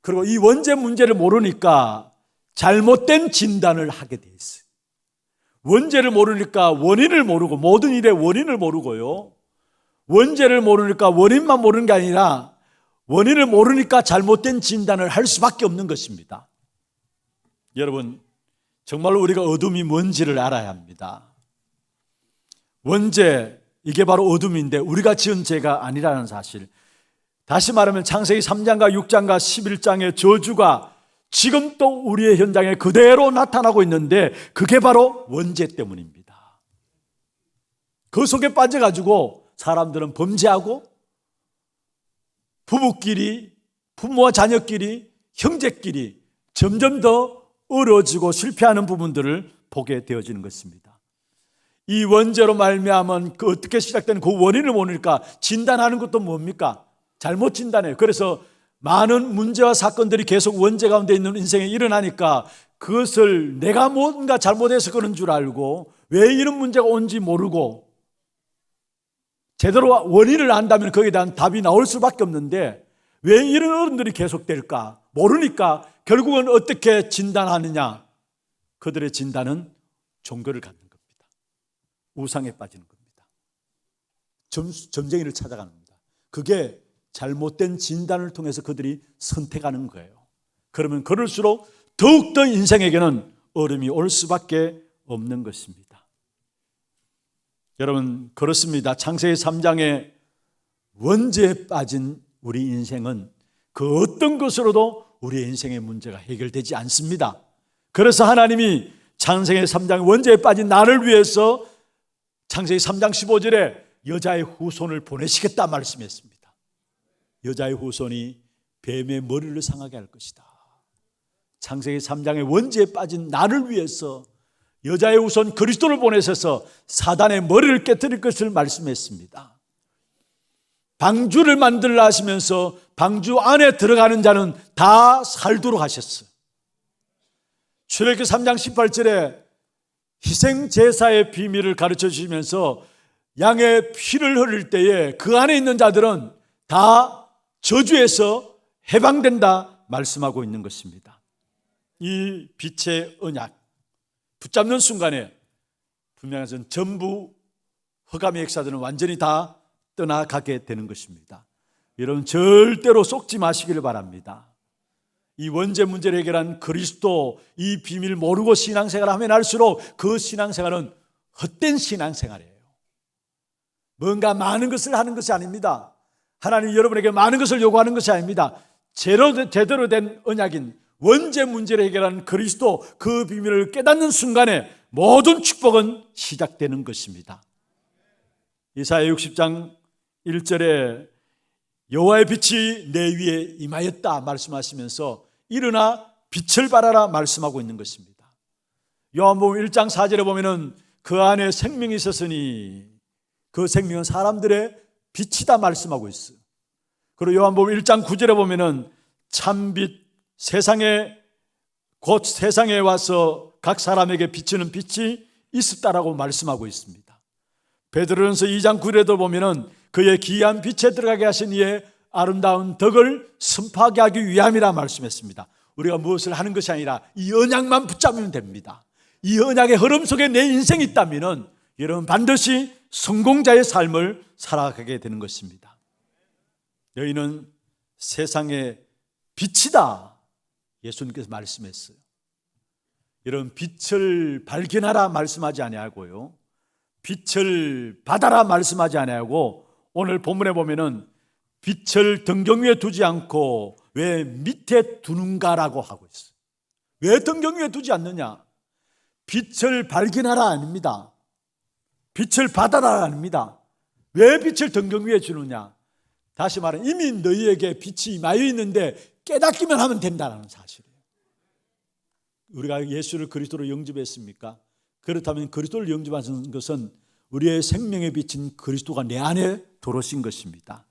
그리고 이 원죄 문제를 모르니까 잘못된 진단을 하게 돼 있어요. 원죄를 모르니까 원인을 모르고, 모든 일의 원인을 모르고요, 원죄를 모르니까 원인만 모르는 게 아니라 원인을 모르니까 잘못된 진단을 할 수밖에 없는 것입니다. 여러분, 정말로 우리가 어둠이 뭔지를 알아야 합니다. 원죄, 이게 바로 어둠인데 우리가 지은 죄가 아니라는 사실. 다시 말하면 창세기 3장과 6장과 11장의 저주가 지금 또 우리의 현장에 그대로 나타나고 있는데 그게 바로 원죄 때문입니다. 그 속에 빠져가지고 사람들은 범죄하고 부부끼리, 부모와 자녀끼리, 형제끼리 점점 더 어려워지고 실패하는 부분들을 보게 되어지는 것입니다. 이 원죄로 말미암은 그 어떻게 시작된 그 원인을 모르니까 진단하는 것도 뭡니까? 잘못 진단해요. 그래서 많은 문제와 사건들이 계속 원죄 가운데 있는 인생에 일어나니까 그것을 내가 뭔가 잘못해서 그런 줄 알고 왜 이런 문제가 온지 모르고 제대로 원인을 안다면 거기에 대한 답이 나올 수밖에 없는데 왜 이런 어른들이 계속될까? 모르니까 결국은 어떻게 진단하느냐? 그들의 진단은 종교를 갖는 겁니다. 우상에 빠지는 겁니다. 점쟁이를 찾아가는 겁니다. 그게 잘못된 진단을 통해서 그들이 선택하는 거예요. 그러면 그럴수록 더욱더 인생에게는 어려움이 올 수밖에 없는 것입니다. 여러분, 그렇습니다. 창세기 3장에 원죄에 빠진 우리 인생은 그 어떤 것으로도 우리의 인생의 문제가 해결되지 않습니다. 그래서 하나님이 창세기 3장 원죄에 빠진 나를 위해서 창세기 3장 15절에 여자의 후손을 보내시겠다 말씀했습니다. 여자의 후손이 뱀의 머리를 상하게 할 것이다. 창세기 3장의 원죄에 빠진 나를 위해서 여자의 후손 그리스도를 보내셔서 사단의 머리를 깨뜨릴 것을 말씀했습니다. 방주를 만들라 하시면서 방주 안에 들어가는 자는 다 살도록 하셨어요. 출애굽기 3장 18절에 희생제사의 비밀을 가르쳐 주시면서 양의 피를 흘릴 때에 그 안에 있는 자들은 다 저주에서 해방된다 말씀하고 있는 것입니다. 이 빛의 언약 붙잡는 순간에 분명히 전부 흑암의 역사들은 완전히 다 떠나가게 되는 것입니다. 여러분 절대로 속지 마시기를 바랍니다. 이 원죄 문제를 해결한 그리스도, 이 비밀 모르고 신앙생활을 하면 할수록 그 신앙생활은 헛된 신앙생활이에요. 뭔가 많은 것을 하는 것이 아닙니다. 하나님 여러분에게 많은 것을 요구하는 것이 아닙니다. 제대로 된 언약인 원죄 문제를 해결하는 그리스도, 그 비밀을 깨닫는 순간에 모든 축복은 시작되는 것입니다. 이사야 60장 1절에 여호와의 빛이 내 위에 임하였다 말씀하시면서 일어나 빛을 발하라 말씀하고 있는 것입니다. 요한복음 1장 4절에 보면은 그 안에 생명이 있었으니 그 생명은 사람들의 빛이다 말씀하고 있어요. 그리고 요한복음 1장 9절에 보면은 참빛 곧 세상에 와서 각 사람에게 비치는 빛이 있었다라고 말씀하고 있습니다. 베드로전서 2장 9절에도 보면은 그의 기이한 빛에 들어가게 하신 이의 아름다운 덕을 선포하게 하기 위함이라 말씀했습니다. 우리가 무엇을 하는 것이 아니라 이 언약만 붙잡으면 됩니다. 이 언약의 흐름 속에 내 인생이 있다면 여러분 반드시 성공자의 삶을 살아가게 되는 것입니다. 너희는 세상의 빛이다 예수님께서 말씀했어요. 여러분 빛을 발견하라 말씀하지 아니하고요, 빛을 받아라 말씀하지 아니하고, 오늘 본문에 보면은 빛을 등경 위에 두지 않고 왜 밑에 두는가라고 하고 있어요. 왜 등경 위에 두지 않느냐? 빛을 발견하라 아닙니다. 빛을 받아라 아닙니다. 왜 빛을 등경 위에 주느냐? 다시 말하면 이미 너희에게 빛이 임하여 있는데 깨닫기만 하면 된다는 사실이에요. 우리가 예수를 그리스도로 영접했습니까? 그렇다면 그리스도를 영접하는 것은 우리의 생명의 빛인 그리스도가 내 안에 들어오신 것입니다.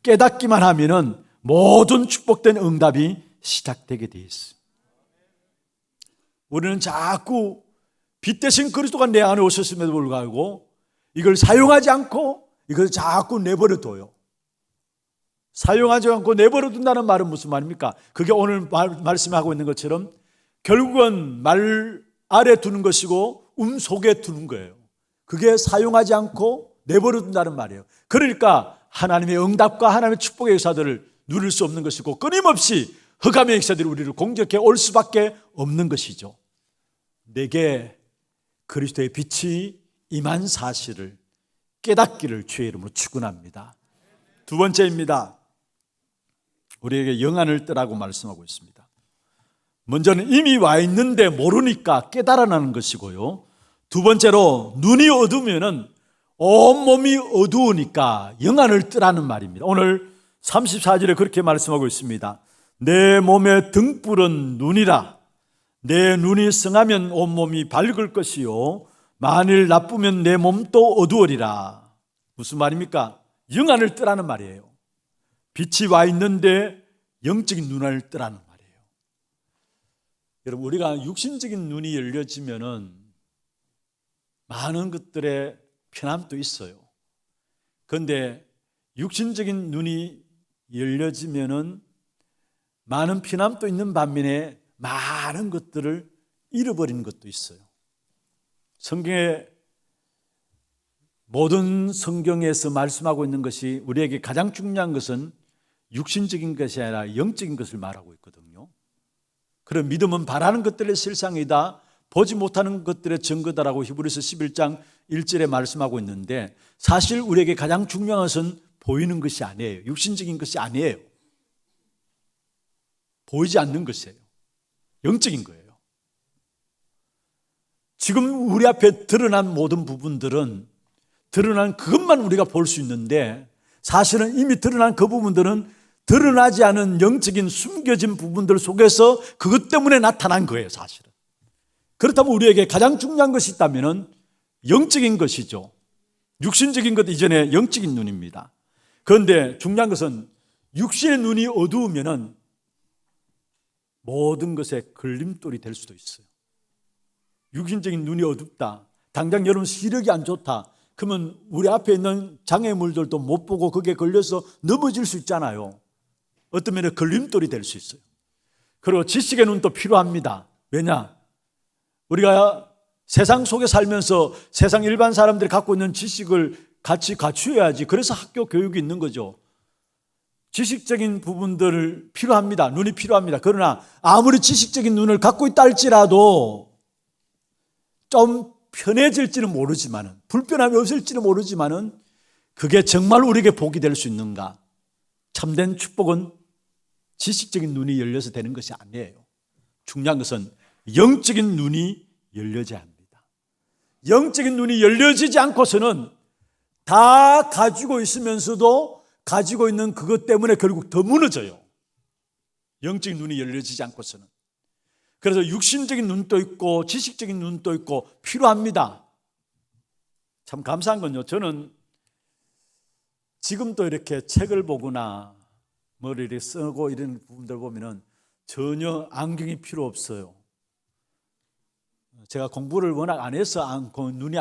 깨닫기만 하면은 모든 축복된 응답이 시작되게 되어 있어요. 우리는 자꾸 빛 대신 그리스도가 내 안에 오셨음에도 불구하고 이걸 사용하지 않고 이걸 자꾸 내버려 둬요. 사용하지 않고 내버려 둔다는 말은 무슨 말입니까? 그게 오늘 말씀하고 있는 것처럼 결국은 말 아래 두는 것이고 속에 두는 거예요. 그게 사용하지 않고 내버려 둔다는 말이에요. 그러니까 하나님의 응답과 하나님의 축복의 역사들을 누릴 수 없는 것이고 끊임없이 흑암의 역사들이 우리를 공격해 올 수밖에 없는 것이죠. 내게 그리스도의 빛이 임한 사실을 깨닫기를 주의 이름으로 축원합니다. 두 번째입니다. 우리에게 영안을 뜨라고 말씀하고 있습니다. 먼저는 이미 와 있는데 모르니까 깨달아나는 것이고요. 두 번째로 눈이 어두우면은 온몸이 어두우니까 영안을 뜨라는 말입니다. 오늘 34절에 그렇게 말씀하고 있습니다. 내 몸의 등불은 눈이라. 내 눈이 성하면 온몸이 밝을 것이요 만일 나쁘면 내 몸도 어두워리라. 무슨 말입니까? 영안을 뜨라는 말이에요. 빛이 와 있는데 영적인 눈을 뜨라는 말이에요. 여러분 우리가 육신적인 눈이 열려지면은 많은 것들에 편함도 있어요. 그런데 육신적인 눈이 열려지면은 많은 편함도 있는 반면에 많은 것들을 잃어버리는 것도 있어요. 모든 성경에서 말씀하고 있는 것이 우리에게 가장 중요한 것은 육신적인 것이 아니라 영적인 것을 말하고 있거든요. 그런 믿음은 바라는 것들의 실상이다, 보지 못하는 것들의 증거다라고 히브리서 11장 1절에 말씀하고 있는데, 사실 우리에게 가장 중요한 것은 보이는 것이 아니에요. 육신적인 것이 아니에요. 보이지 않는 것이에요. 영적인 거예요. 지금 우리 앞에 드러난 모든 부분들은 드러난 그것만 우리가 볼 수 있는데, 사실은 이미 드러난 그 부분들은 드러나지 않은 영적인 숨겨진 부분들 속에서 그것 때문에 나타난 거예요, 사실은. 그렇다면 우리에게 가장 중요한 것이 있다면 영적인 것이죠. 육신적인 것 이전에 영적인 눈입니다. 그런데 중요한 것은 육신의 눈이 어두우면 모든 것에 걸림돌이 될 수도 있어요. 육신적인 눈이 어둡다, 당장 여러분 시력이 안 좋다, 그러면 우리 앞에 있는 장애물들도 못 보고 거기에 걸려서 넘어질 수 있잖아요. 어떤 면에 걸림돌이 될 수 있어요. 그리고 지식의 눈도 필요합니다. 왜냐? 우리가 세상 속에 살면서 세상 일반 사람들이 갖고 있는 지식을 같이 갖추어야지. 그래서 학교 교육이 있는 거죠. 지식적인 부분들을 필요합니다. 눈이 필요합니다. 그러나 아무리 지식적인 눈을 갖고 있다 할지라도 좀 편해질지는 모르지만은, 불편함이 없을지는 모르지만은 그게 정말 우리에게 복이 될 수 있는가? 참된 축복은 지식적인 눈이 열려서 되는 것이 아니에요. 중요한 것은 영적인 눈이 열려져야 합니다. 영적인 눈이 열려지지 않고서는 다 가지고 있으면서도 가지고 있는 그것 때문에 결국 더 무너져요. 영적인 눈이 열려지지 않고서는. 그래서 육신적인 눈도 있고 지식적인 눈도 있고 필요합니다. 참 감사한 건요, 저는 지금도 이렇게 책을 보거나 뭐를 이렇게 쓰고 이런 부분들 보면은 전혀 안경이 필요 없어요. 제가 공부를 워낙 안 해서 눈이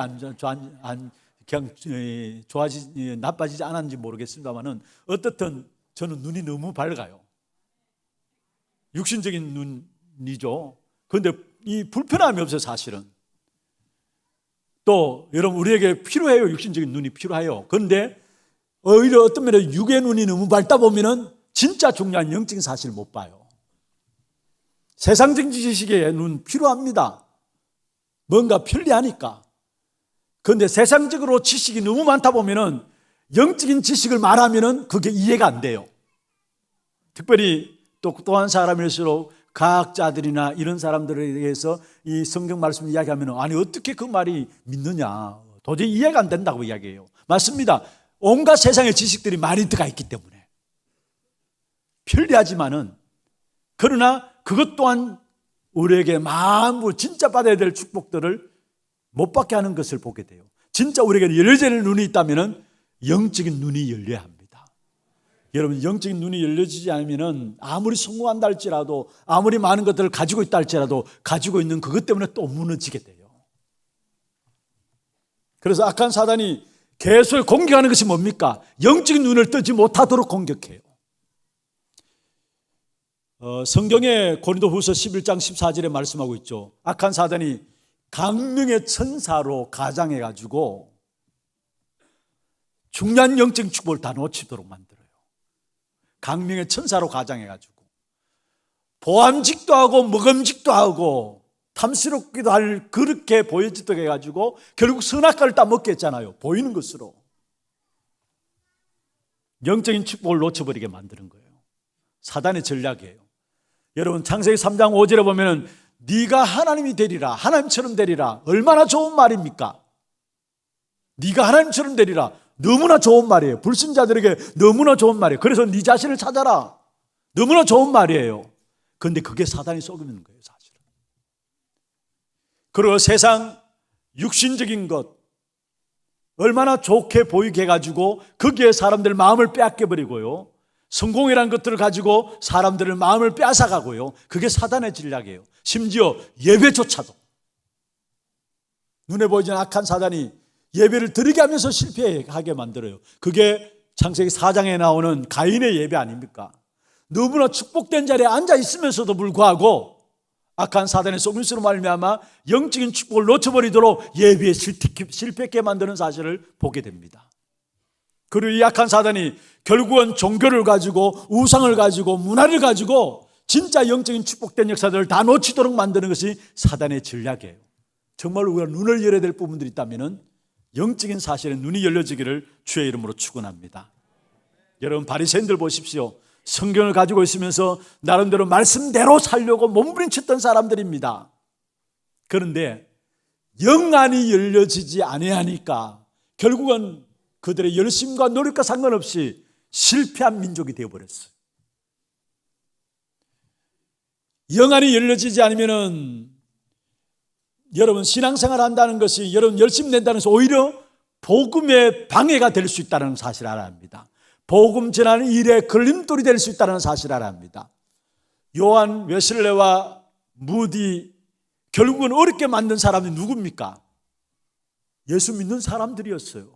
그냥 나빠지지 않았는지 모르겠습니다만은 어떻든 저는 눈이 너무 밝아요. 육신적인 눈이죠. 그런데 이 불편함이 없어요, 사실은. 또 여러분, 우리에게 필요해요. 육신적인 눈이 필요해요. 그런데 오히려 어떤 면에 육의 눈이 너무 밝다 보면은 진짜 중요한 영적인 사실을 못 봐요. 세상적인 지식의 눈 필요합니다. 뭔가 편리하니까. 그런데 세상적으로 지식이 너무 많다 보면은 영적인 지식을 말하면은 그게 이해가 안 돼요. 특별히 똑똑한 사람일수록 과학자들이나 이런 사람들에 의해서 이 성경 말씀을 이야기하면 아니 어떻게 그 말이 믿느냐, 도저히 이해가 안 된다고 이야기해요. 맞습니다. 온갖 세상의 지식들이 많이 들어가 있기 때문에 편리하지만은, 그러나 그것 또한 우리에게 마음으로 진짜 받아야 될 축복들을 못 받게 하는 것을 보게 돼요. 진짜 우리에게 열려야 될 눈이 있다면 영적인 눈이 열려야 합니다. 여러분, 영적인 눈이 열려지지 않으면 아무리 성공한다 할지라도, 아무리 많은 것들을 가지고 있다 할지라도 가지고 있는 그것 때문에 또 무너지게 돼요. 그래서 악한 사단이 계속 공격하는 것이 뭡니까? 영적인 눈을 뜨지 못하도록 공격해요. 성경에 고린도후서 11장 14절에 말씀하고 있죠. 악한 사단이 강명의 천사로 가장해가지고 중요한 영적인 축복을 다 놓치도록 만들어요. 강명의 천사로 가장해가지고 보암직도 하고 먹음직도 하고 탐스럽기도 할 그렇게 보여지도록 해가지고 결국 선악과를 따먹게 했잖아요. 보이는 것으로 영적인 축복을 놓쳐버리게 만드는 거예요. 사단의 전략이에요. 여러분, 창세기 3장 5절에 보면은 네가 하나님이 되리라, 하나님처럼 되리라. 얼마나 좋은 말입니까? 네가 하나님처럼 되리라. 너무나 좋은 말이에요. 불신자들에게 너무나 좋은 말이에요. 그래서 네 자신을 찾아라. 너무나 좋은 말이에요. 그런데 그게 사단이 속이는 거예요, 사실은. 그리고 세상 육신적인 것 얼마나 좋게 보이게 해가지고 거기에 사람들 마음을 빼앗겨버리고요, 성공이라는 것들을 가지고 사람들의 마음을 빼앗아가고요. 그게 사단의 전략이에요. 심지어 예배조차도 눈에 보이지 않는 악한 사단이 예배를 드리게 하면서 실패하게 만들어요. 그게 창세기 4장에 나오는 가인의 예배 아닙니까? 너무나 축복된 자리에 앉아 있으면서도 불구하고 악한 사단의 속임수로 말미암아 영적인 축복을 놓쳐버리도록 예배에 실패하게 만드는 사실을 보게 됩니다. 그리고 이 악한 사단이 결국은 종교를 가지고 우상을 가지고 문화를 가지고 진짜 영적인 축복된 역사들을 다 놓치도록 만드는 것이 사단의 전략이에요. 정말 우리가 눈을 열어야 될 부분들이 있다면 영적인 사실에 눈이 열려지기를 주의 이름으로 축원합니다. 여러분, 바리새인들 보십시오. 성경을 가지고 있으면서 나름대로 말씀대로 살려고 몸부림쳤던 사람들입니다. 그런데 영안이 열려지지 아니하니까 결국은 그들의 열심과 노력과 상관없이 실패한 민족이 되어버렸어요. 영안이 열려지지 않으면은 여러분 신앙생활 한다는 것이 여러분 열심히 낸다는 것이 오히려 복음의 방해가 될 수 있다는 사실을 알아야 합니다. 복음 전하는 일에 걸림돌이 될 수 있다는 사실을 알아야 합니다. 요한 웨슬레와 무디 결국은 어렵게 만든 사람이 누굽니까? 예수 믿는 사람들이었어요.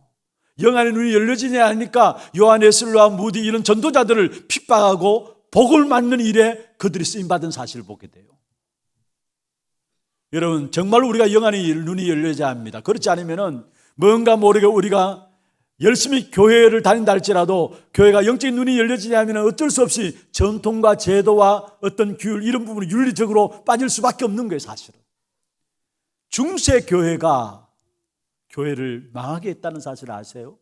영안의 눈이 열려지냐 하니까 요한 웨슬레와 무디 이런 전도자들을 핍박하고 복을 맞는 일에 그들이 쓰임받은 사실을 보게 돼요. 여러분 정말로 우리가 영안의 눈이 열려야 합니다. 그렇지 않으면 뭔가 모르게 우리가 열심히 교회를 다닌다 할지라도 교회가 영적인 눈이 열려지지 않으면 어쩔 수 없이 전통과 제도와 어떤 규율 이런 부분이 윤리적으로 빠질 수밖에 없는 거예요. 사실은 중세 교회가 교회를 망하게 했다는 사실을 아세요?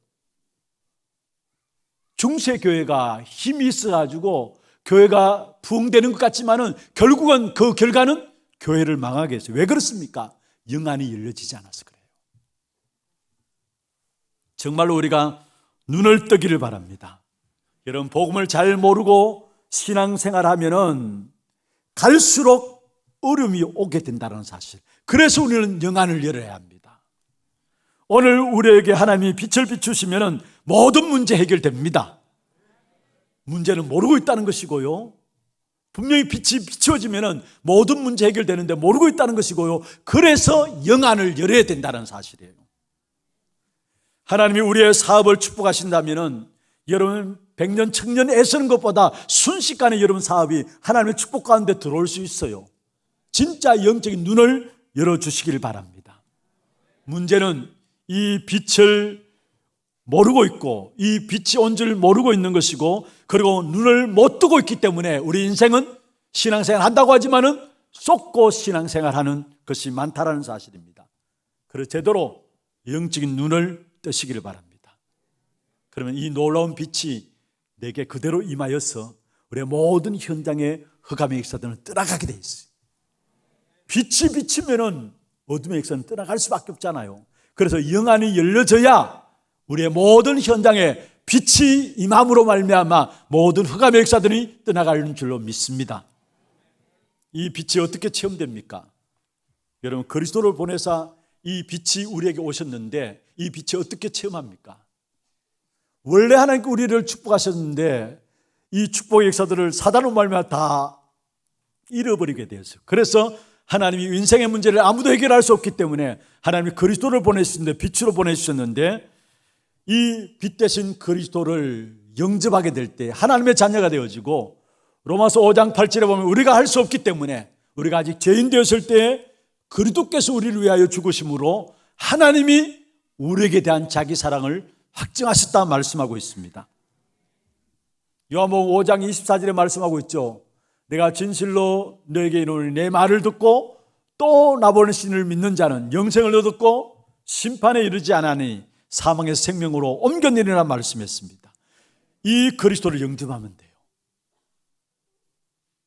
중세 교회가 힘이 있어가지고 교회가 부흥되는 것 같지만은 결국은 그 결과는 교회를 망하게 했어요. 왜 그렇습니까? 영안이 열려지지 않아서 그래요. 정말로 우리가 눈을 뜨기를 바랍니다. 여러분 복음을 잘 모르고 신앙생활하면은 갈수록 어려움이 오게 된다는 사실. 그래서 우리는 영안을 열어야 합니다. 오늘 우리에게 하나님이 빛을 비추시면은 모든 문제 해결됩니다. 문제는 모르고 있다는 것이고요. 분명히 빛이 비추어지면은 모든 문제 해결되는데 모르고 있다는 것이고요. 그래서 영안을 열어야 된다는 사실이에요. 하나님이 우리의 사업을 축복하신다면은 여러분 100년, 1000년 애쓰는 것보다 순식간에 여러분 사업이 하나님의 축복 가운데 들어올 수 있어요. 진짜 영적인 눈을 열어주시길 바랍니다. 문제는 이 빛을 모르고 있고 이 빛이 온 줄 모르고 있는 것이고 그리고 눈을 못 뜨고 있기 때문에 우리 인생은 신앙생활 한다고 하지만은 쏟고 신앙생활하는 것이 많다라는 사실입니다. 그래서 제대로 영적인 눈을 뜨시기를 바랍니다. 그러면 이 놀라운 빛이 내게 그대로 임하여서 우리의 모든 현장의 흑암의 역사들은 떠나가게 돼 있어요. 빛이 비치면은 어둠의 역사는 떠나갈 수밖에 없잖아요. 그래서 영안이 열려져야 우리의 모든 현장에 빛이 임함으로 말미암아 모든 흑암의 역사들이 떠나가는 줄로 믿습니다. 이 빛이 어떻게 체험됩니까? 여러분 그리스도를 보내사 이 빛이 우리에게 오셨는데 이 빛이 어떻게 체험합니까? 원래 하나님께 우리를 축복하셨는데 이 축복의 역사들을 사단으로 말미암아 다 잃어버리게 되었어요. 그래서 하나님이 인생의 문제를 아무도 해결할 수 없기 때문에 하나님이 그리스도를 보내주셨는데 빛으로 보내주셨는데 이 빛 대신 그리스도를 영접하게 될 때 하나님의 자녀가 되어지고 로마서 5장 8절에 보면 우리가 할 수 없기 때문에 우리가 아직 죄인 되었을 때 그리스도께서 우리를 위하여 죽으심으로 하나님이 우리에게 대한 자기 사랑을 확증하셨다 말씀하고 있습니다. 요한복음 5장 24절에 말씀하고 있죠. 내가 진실로 너에게 이르노니 내 말을 듣고 또 나보내신 믿는 자는 영생을 얻었고 심판에 이르지 않으니 사망에서 생명으로 옮겨내리라 말씀했습니다. 이 그리스도를 영접하면 돼요.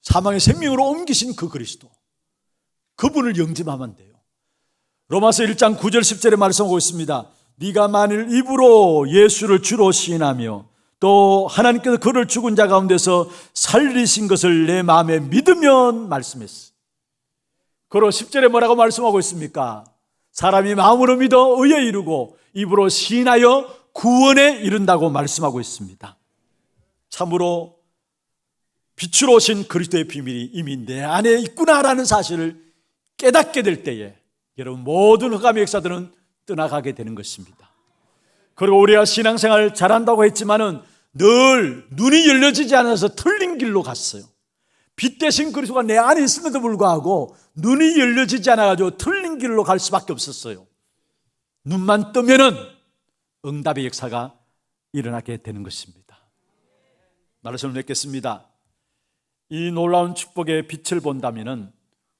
사망의 생명으로 옮기신 그 그리스도, 그분을 영접하면 돼요. 로마서 1장 9절 10절에 말씀하고 있습니다. 네가 만일 입으로 예수를 주로 시인하며 또 하나님께서 그를 죽은 자 가운데서 살리신 것을 내 마음에 믿으면 말씀했어. 그리고 10절에 뭐라고 말씀하고 있습니까? 사람이 마음으로 믿어 의에 이르고 입으로 시인하여 구원에 이른다고 말씀하고 있습니다. 참으로 빛으로 오신 그리스도의 비밀이 이미 내 안에 있구나라는 사실을 깨닫게 될 때에 여러분 모든 흑암의 역사들은 떠나가게 되는 것입니다. 그리고 우리가 신앙생활 잘한다고 했지만은 늘 눈이 열려지지 않아서 틀린 길로 갔어요. 빛 대신 그리스도가 내 안에 있음에도 불구하고 눈이 열려지지 않아가지고 틀린 길로 갈 수밖에 없었어요. 눈만 뜨면은 응답의 역사가 일어나게 되는 것입니다. 말씀을 맺겠습니다. 이 놀라운 축복의 빛을 본다면은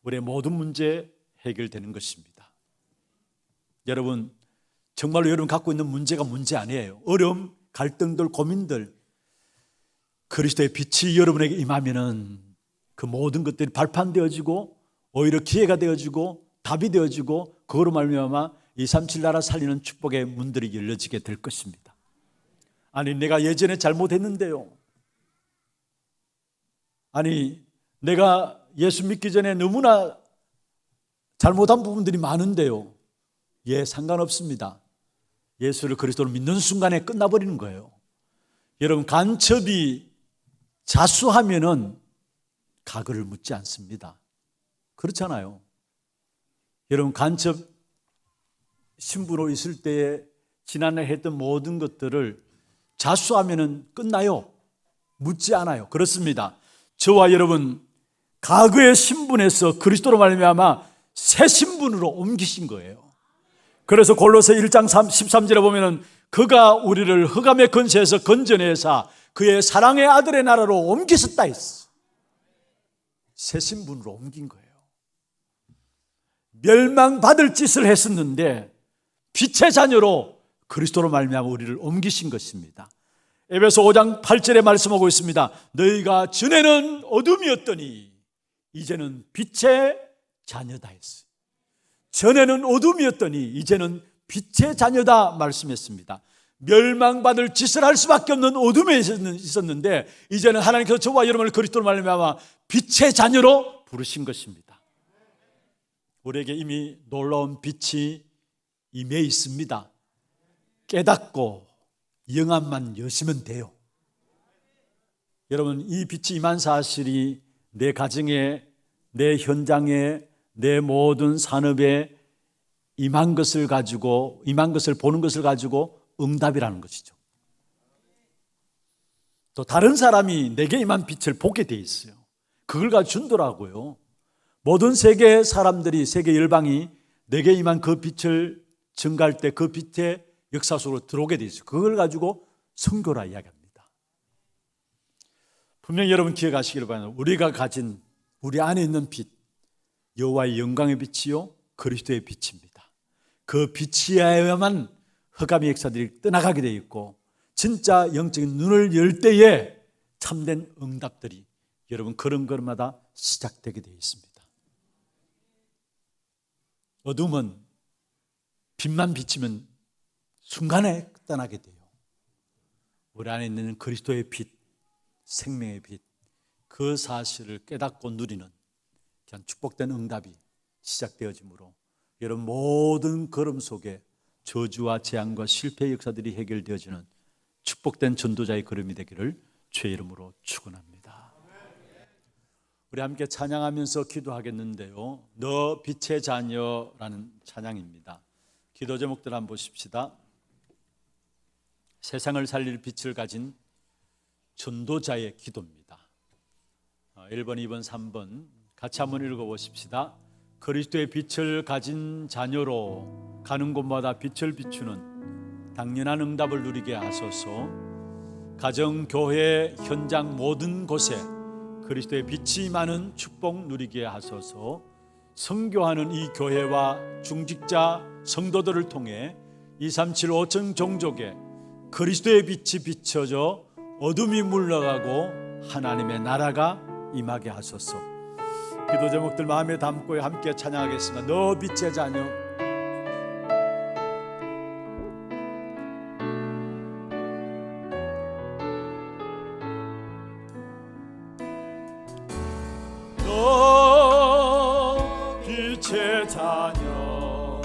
우리의 모든 문제 해결되는 것입니다. 여러분 정말로 여러분 갖고 있는 문제가 문제 아니에요. 어려움, 갈등들, 고민들 그리스도의 빛이 여러분에게 임하면은 그 모든 것들이 발판되어지고 오히려 기회가 되어지고 답이 되어지고 그거로 말미암아 237 나라 살리는 축복의 문들이 열려지게 될 것입니다. 아니 내가 예전에 잘못했는데요. 아니 내가 예수 믿기 전에 너무나 잘못한 부분들이 많은데요. 예, 상관없습니다. 예수를 그리스도로 믿는 순간에 끝나버리는 거예요. 여러분, 간첩이 자수하면은 가거를 묻지 않습니다. 그렇잖아요. 여러분, 간첩 신부로 있을 때에 지난해 했던 모든 것들을 자수하면은 끝나요. 묻지 않아요. 그렇습니다. 저와 여러분, 과거의 신분에서 그리스도로 말미암아 새 신분으로 옮기신 거예요. 그래서 골로새 1장 13절에 보면은 그가 우리를 흑암의 권세에서 건져내사 그의 사랑의 아들의 나라로 옮기셨다 했어. 새 신분으로 옮긴 거예요. 멸망받을 짓을 했었는데 빛의 자녀로 그리스도로 말미암아 우리를 옮기신 것입니다. 에베소 5장 8절에 말씀하고 있습니다. 너희가 전에는 어둠이었더니 이제는 빛의 자녀다 했어요. 전에는 어둠이었더니 이제는 빛의 자녀다 말씀했습니다. 멸망받을 짓을 할 수밖에 없는 어둠에 있었는데 이제는 하나님께서 저와 여러분을 그리스도로 말미암아 빛의 자녀로 부르신 것입니다. 우리에게 이미 놀라운 빛이 임해 있습니다. 깨닫고 영안만 여시면 돼요. 여러분, 이 빛이 임한 사실이 내 가정에, 내 현장에, 내 모든 산업에 임한 것을 보는 것을 가지고 응답이라는 것이죠. 또 다른 사람이 내게 임한 빛을 보게 돼 있어요. 그걸 가지고 준더라고요. 모든 세계 사람들이, 세계 열방이 내게 임한 그 빛을 증가할 때 그 빛의 역사 속으로 들어오게 돼 있어요. 그걸 가지고 선교라 이야기합니다. 분명히 여러분 기억하시기를 바랍니다. 우리가 가진 우리 안에 있는 빛, 여호와의 영광의 빛이요 그리스도의 빛입니다. 그 빛이어야만 흑암의 역사들이 떠나가게 되어 있고 진짜 영적인 눈을 열 때에 참된 응답들이 여러분 걸음걸음마다 시작되게 되어 있습니다. 어둠은 빛만 비치면 순간에 떠나게 돼요. 우리 안에 있는 그리스도의 빛, 생명의 빛, 그 사실을 깨닫고 누리는 그냥 축복된 응답이 시작되어지므로 여러분 모든 걸음 속에 저주와 재앙과 실패의 역사들이 해결되어지는 축복된 전도자의 걸음이 되기를 주의 이름으로 축원합니다. 우리 함께 찬양하면서 기도하겠는데요. 너 빛의 자녀라는 찬양입니다. 기도 제목들 한번 보십시다. 세상을 살릴 빛을 가진 전도자의 기도입니다. 1번, 2번, 3번 같이 한번 읽어보십시다. 그리스도의 빛을 가진 자녀로 가는 곳마다 빛을 비추는 당연한 응답을 누리게 하소서. 가정, 교회, 현장 모든 곳에 그리스도의 빛이 많은 축복 누리게 하소서. 선교하는 이 교회와 중직자 성도들을 통해 237 5천 종족에 그리스도의 빛이 비춰져 어둠이 물러가고 하나님의 나라가 임하게 하소서. 기도 제목들 마음에 담고 함께 찬양하겠습니다. 너 빛의 자녀. 너 빛의 자녀.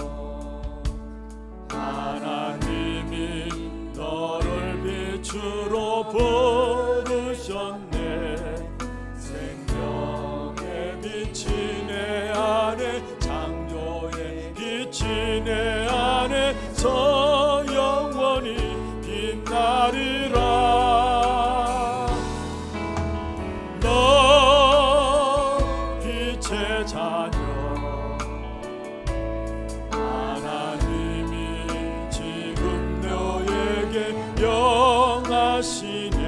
하나님이 너를 빛으로 부르셨네. 빛이 내 안에, 창조의 빛이 내 안에서 영원히 빛나리라. 너 빛의 자녀. 하나님이 지금 너에게 명하시네.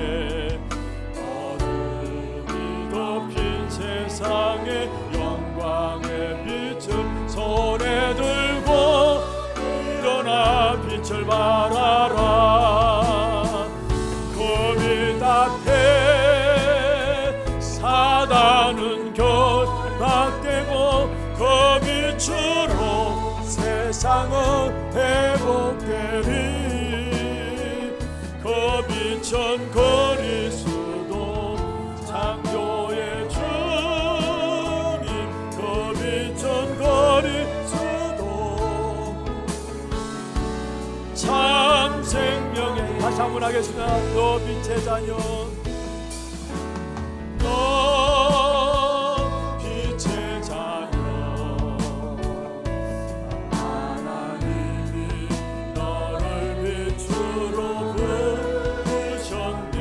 세상의 영광의 빛을 손에 들고 일어나 빛을 발하라. 그 빛 앞에 사단은 결박되고 그 빛으로 세상은 회복되리. 그 빛은 그리스도 창조의 주 영원하겠으나 너 빛의 자녀, 너 빛의 자녀, 하나님이 너를 빛으로 부르셨네.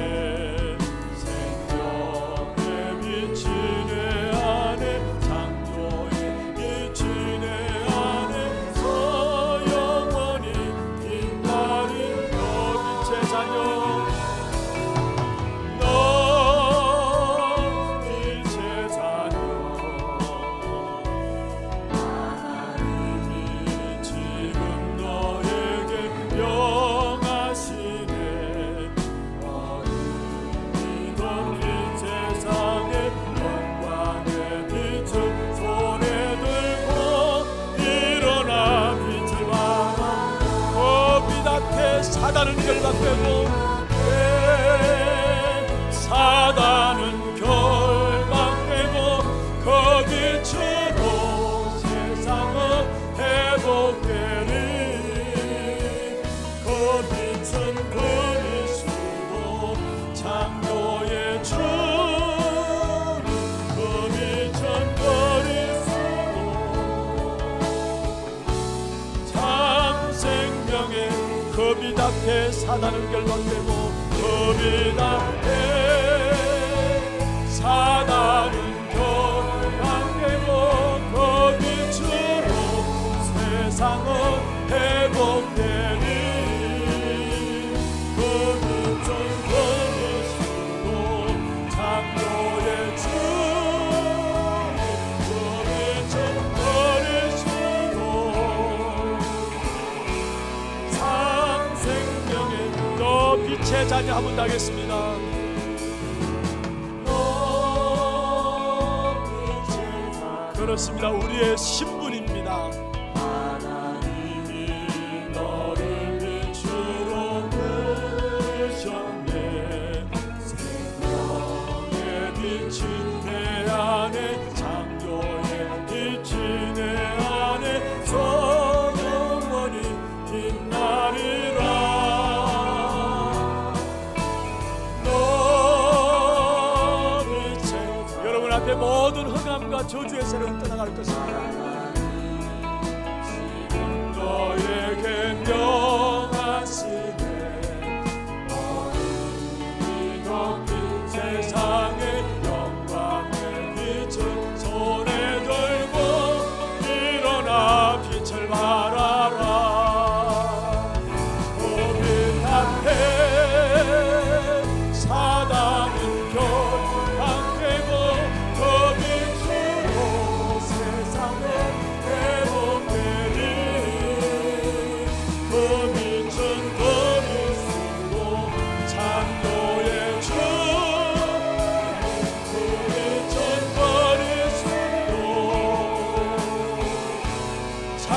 생명의 빛이 내 안에, 창조의 빛이 내 안에서 영원히 빛나리. 너 빛의 자녀, 너 빛의 자녀, 하나님이 지금 너에게 명하시네. 어른이던 이 세상의 영광의 빛을 손에 들고 일어나 빛을 발하. 빛 앞에 사단은 결박되고, 사단은 결박되고, 그 빛으로 세상은 회복되리. 그 빛은 그리스도 창조의 주, 그 빛은 그리스도 참 생명의 그 빛 앞에 사단은 결박되고, 그 빛 앞에 사단은 결박되고, 그 빛으로 세상은 회복되리. 그 빛은 그리스도 창조의 주, 그 빛은 그리스도 참 생명의 너 빛의 자녀 한번 하겠습니다. 너 빛의 자녀. 그렇습니다. 우리의 신분입니다. 하나님이 너를 빛으로 부르셨네. 생명의 빛이 내 안에, 창조의 빛이 내 안에서 영원히 빛나리라. 너 빛의 자녀. 여러분 앞에 모든 흑암과 저주의 세력은 떠나갈 것입니다. 너에게 명하시네. 어른이던 빛 세상의 영광의 빛을 손에 들고 일어나 빛을 발하라. 그 빛 앞에 사단은 결박되고, 그 빛으로 세상은 회복되리. 그 빛은 그리스도 창조의 주, 그 빛은 그리스도 참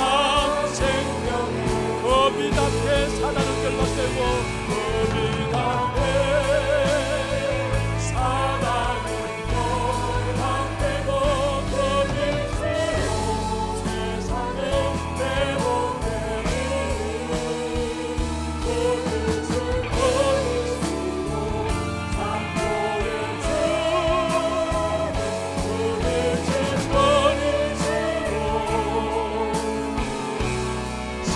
생명의 그 빛 앞에 사단은 결박되고, 그 빛 앞에 사단은 결박되고, 그 빛으로 세상은 회복되리. 그 빛은 그리스도 창조의 주, 그 빛은 그리스도 참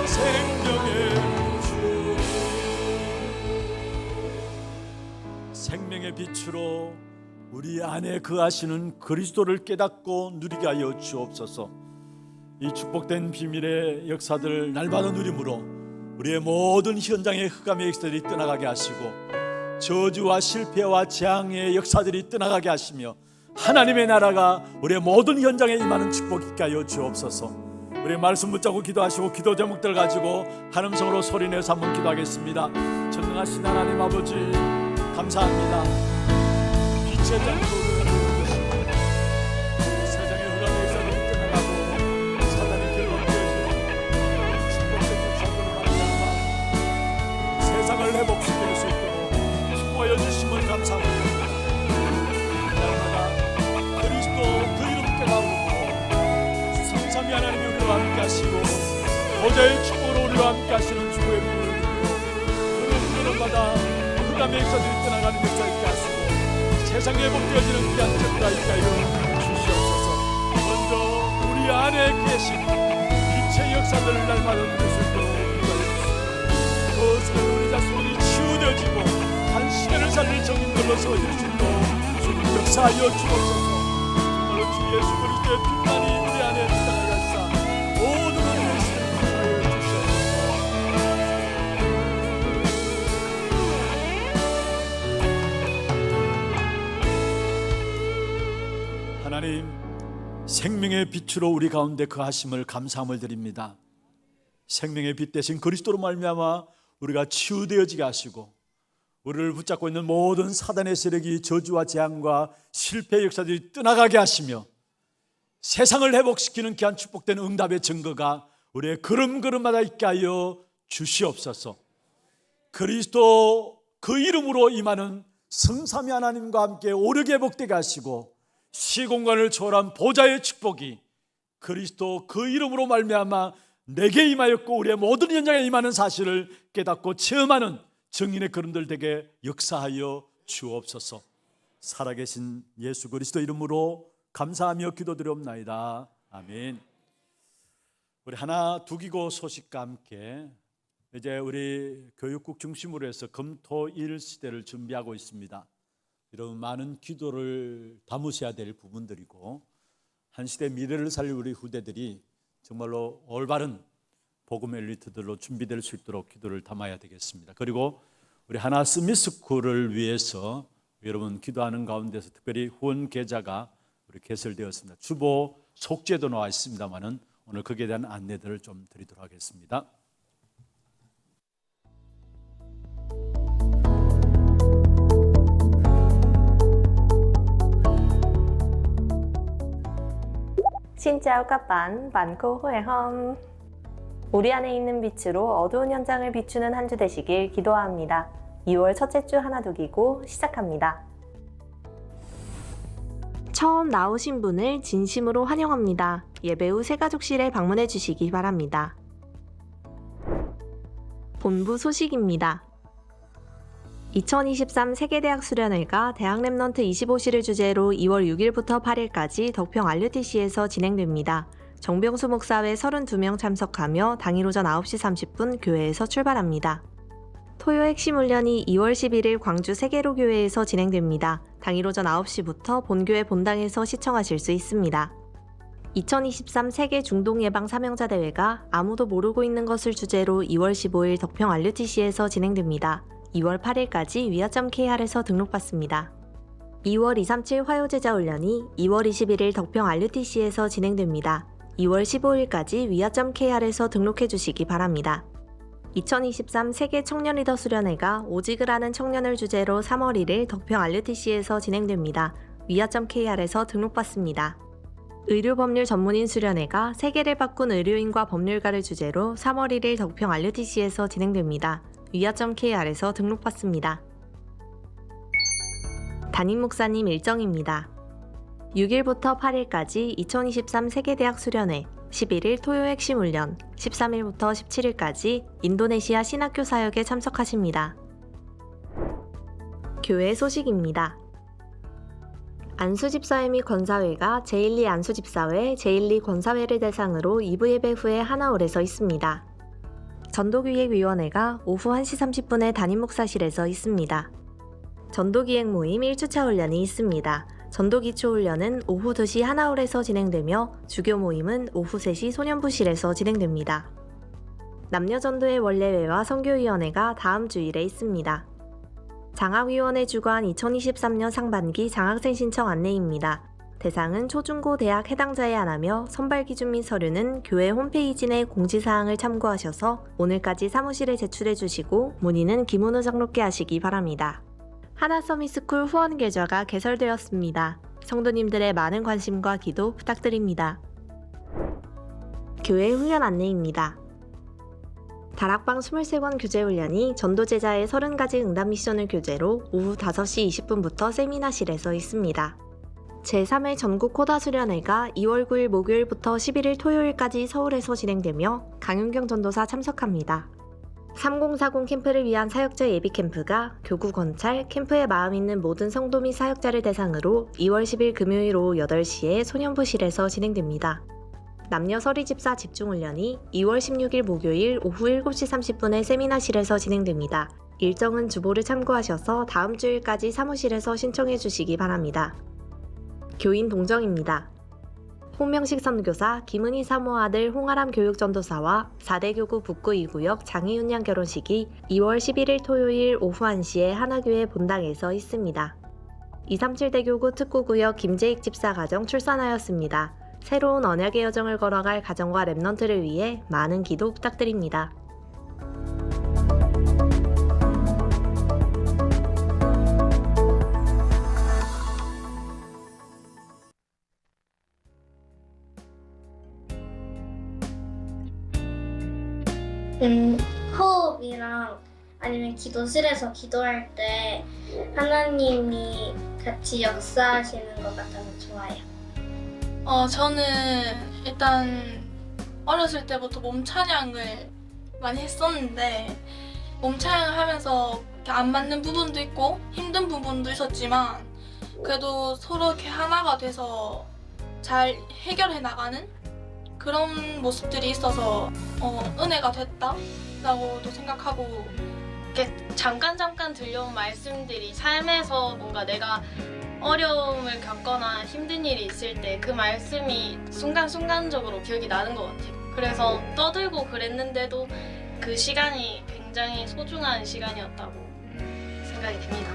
생명의 주. 생명의 빛으로 우리 안에 거하시는 그리스도를 깨닫고 누리게 하여 주옵소서. 이 축복된 비밀의 역사들 날마다 누림으로 우리의 모든 현장의 흑암의 역사들이 떠나가게 하시고, 저주와 실패와 재앙의 역사들이 떠나가게 하시며, 하나님의 나라가 우리의 모든 현장에 임하는 축복이 있게 하여 주옵소서. 우리 말씀 붙잡고 기도하시고, 기도 제목들 가지고 한음성으로 소리내서 한번 기도하겠습니다. 전능하신 하나님 아버지, 감사합니다. 빛의 장으로 세상의 흑암의 역사들이 떠나가고, 사단의 결박되어지고, 축복된 역사들을 만나가 세상을 회복시킬 수 있도록 축복하여 주심을 감사합니다. 날마다 그리스도 그 이름 깨달음으로 성삼위 하나님이 우리와 함께 하시고, 보좌의 축복으로 우리와 함께 하시는 주의 믿음으로 그는 세상 회복되어지는 귀한 적과 있다여 주시옵소서. 먼저 우리 안에 계신 빛의 역사들을 날마다 누릴 수 있도록 인도하여 주시옵소서. 그것을 우리 자손이 치유되어지고 한 시대를 살릴 정인들로 세워질 수 있도록 주님 역사하여 주옵소서. 정말로 주 예수 그리스도의 빛만이 우리 안에 나타나게 하시사 모든 우리의 시대를 인도하여 주시옵소서. 하나님, 생명의 빛으로 우리 가운데 거하심을 감사함을 드립니다. 생명의 빛 대신 그리스도로 말미암아 우리가 치유되어지게 하시고 우리를 붙잡고 있는 모든 사단의 세력이 저주와 재앙과 실패의 역사들이 떠나가게 하시며 세상을 회복시키는 귀한 축복된 응답의 증거가 우리의 걸음걸음마다 있게 하여 주시옵소서. 그리스도 그 이름으로 임하는 성삼위 하나님과 함께 오르게 회복되게 하시고 시공간을 초월한 보좌의 축복이 그리스도 그 이름으로 말미암아 내게 임하였고 우리의 모든 현장에 임하는 사실을 깨닫고 체험하는 증인의 걸음들 되게 역사하여 주옵소서. 살아계신 예수 그리스도 이름으로 감사하며 기도드리옵나이다. 아멘. 우리 하나 두기고 소식과 함께 이제 우리 교육국 중심으로 해서 금토일 시대를 준비하고 있습니다. 이런 많은 기도를 담으셔야 될 부분들이고 한 시대 미래를 살릴 우리 후대들이 정말로 올바른 복음 엘리트들로 준비될 수 있도록 기도를 담아야 되겠습니다. 그리고 우리 하나 스미스쿨을 위해서 여러분 기도하는 가운데서 특별히 후원 계좌가 우리 개설되었습니다. 주보 속죄도 나와 있습니다만은 오늘 거기에 대한 안내들을 좀 드리도록 하겠습니다. Xin chào các bạn cô Huệ Hom. 우리 안에 있는 빛으로 어두운 현장을 비추는 한 주 되시길 기도합니다. 2월 첫째 주 하나두기고 시작합니다. 처음 나오신 분을 진심으로 환영합니다. 예배 후 새가족실에 방문해 주시기 바랍니다. 본부 소식입니다. 2023 세계대학 수련회가 대학 랩넌트 25시를 주제로 2월 6일부터 8일까지 덕평 RUTC에서 진행됩니다. 정병수 목사 외 32명 참석하며 당일 오전 9시 30분 교회에서 출발합니다. 토요 핵심 훈련이 2월 11일 광주 세계로교회에서 진행됩니다. 당일 오전 9시부터 본교회 본당에서 시청하실 수 있습니다. 2023 세계 중동 예방 사명자 대회가 아무도 모르고 있는 것을 주제로 2월 15일 덕평 RUTC에서 진행됩니다. 2월 8일까지 위아.kr에서 등록받습니다. 2월 237 화요제자 훈련이 2월 21일 덕평 RUTC에서 진행됩니다. 2월 15일까지 위아.kr에서 등록해 주시기 바랍니다. 2023 세계 청년 리더 수련회가 오직을 하는 청년을 주제로 3월 1일 덕평 RUTC에서 진행됩니다. 위아.kr에서 등록받습니다. 의료법률 전문인 수련회가 세계를 바꾼 의료인과 법률가를 주제로 3월 1일 덕평 RUTC에서 진행됩니다. 위아.kr에서 등록받습니다. 담임 목사님 일정입니다. 6일부터 8일까지 2023 세계대학 수련회, 11일 토요 핵심 훈련, 13일부터 17일까지 인도네시아 신학교 사역에 참석하십니다. 교회 소식입니다. 안수집사회 및 권사회가 제1리 안수집사회, 제1리 권사회를 대상으로 2부 예배 후에 하나홀에서 있습니다. 전도기획위원회가 오후 1시 30분에 담임 목사실에서 있습니다. 전도기획 모임 1주차 훈련이 있습니다. 전도기초훈련은 오후 2시 하나홀에서 진행되며 주교 모임은 오후 3시 소년부실에서 진행됩니다. 남녀전도회 원례회와 선교위원회가 다음 주일에 있습니다. 장학위원회 주관 2023년 상반기 장학생 신청 안내입니다. 대상은 초중고 대학 해당자에 한하며 선발 기준 및 서류는 교회 홈페이지 내 공지사항을 참고하셔서 오늘까지 사무실에 제출해 주시고 문의는 김은우 장로께 하시기 바랍니다. 하나서밋스쿨 후원 계좌가 개설되었습니다. 성도님들의 많은 관심과 기도 부탁드립니다. 교회 훈련 안내입니다. 다락방 23권 교재훈련이 전도제자의 30가지 응답 미션을 교재로 오후 5시 20분부터 세미나실에서 있습니다. 제3회 전국 코다 수련회가 2월 9일 목요일부터 11일 토요일까지 서울에서 진행되며 강윤경 전도사 참석합니다. 3040 캠프를 위한 사역자 예비 캠프가 교구 건찰 캠프에 마음 있는 모든 성도 및 사역자를 대상으로 2월 10일 금요일 오후 8시에 소년부실에서 진행됩니다. 남녀 서리집사 집중훈련이 2월 16일 목요일 오후 7시 30분에 세미나실에서 진행됩니다. 일정은 주보를 참고하셔서 다음 주일까지 사무실에서 신청해 주시기 바랍니다. 교인 동정입니다. 홍명식 선교사, 김은희 사모 아들 홍아람 교육전도사와 4대 교구 북구 2구역 장희윤양 결혼식이 2월 11일 토요일 오후 1시에 하나교회 본당에서 있습니다. 237대교구 특구구역 김재익 집사 가정 출산하였습니다. 새로운 언약의 여정을 걸어갈 가정과 랩넌트를 위해 많은 기도 부탁드립니다. 호흡이랑 아니면 기도실에서 기도할 때 하나님이 같이 역사하시는 것 같아서 좋아요. 저는 일단 어렸을 때부터 몸 찬양을 많이 했었는데 몸 찬양을 하면서 안 맞는 부분도 있고 힘든 부분도 있었지만 그래도 서로 이렇게 하나가 돼서 잘 해결해 나가는 그런 모습들이 있어서 은혜가 됐다라고도 생각하고 이렇게 잠깐 들려온 말씀들이 삶에서 뭔가 내가 어려움을 겪거나 힘든 일이 있을 때 그 말씀이 순간순간적으로 기억이 나는 것 같아요. 그래서 떠들고 그랬는데도 그 시간이 굉장히 소중한 시간이었다고 생각이 듭니다.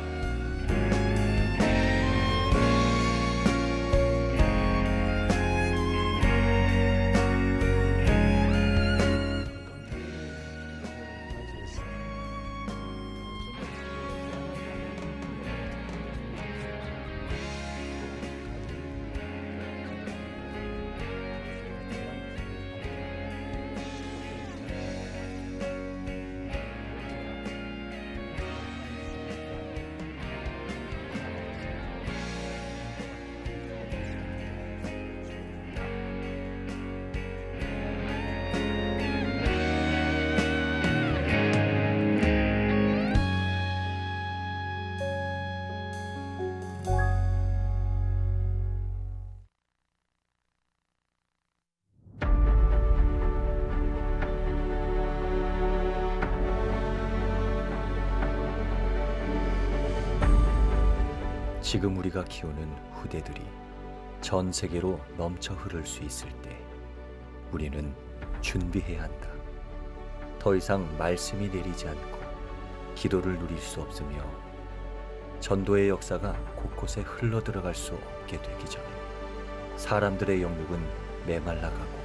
지금 우리가 키우는 후대들이 전 세계로 넘쳐 흐를 수 있을 때 우리는 준비해야 한다. 더 이상 말씀이 내리지 않고 기도를 누릴 수 없으며 전도의 역사가 곳곳에 흘러들어갈 수 없게 되기 전에 사람들의 영육은 메말라가고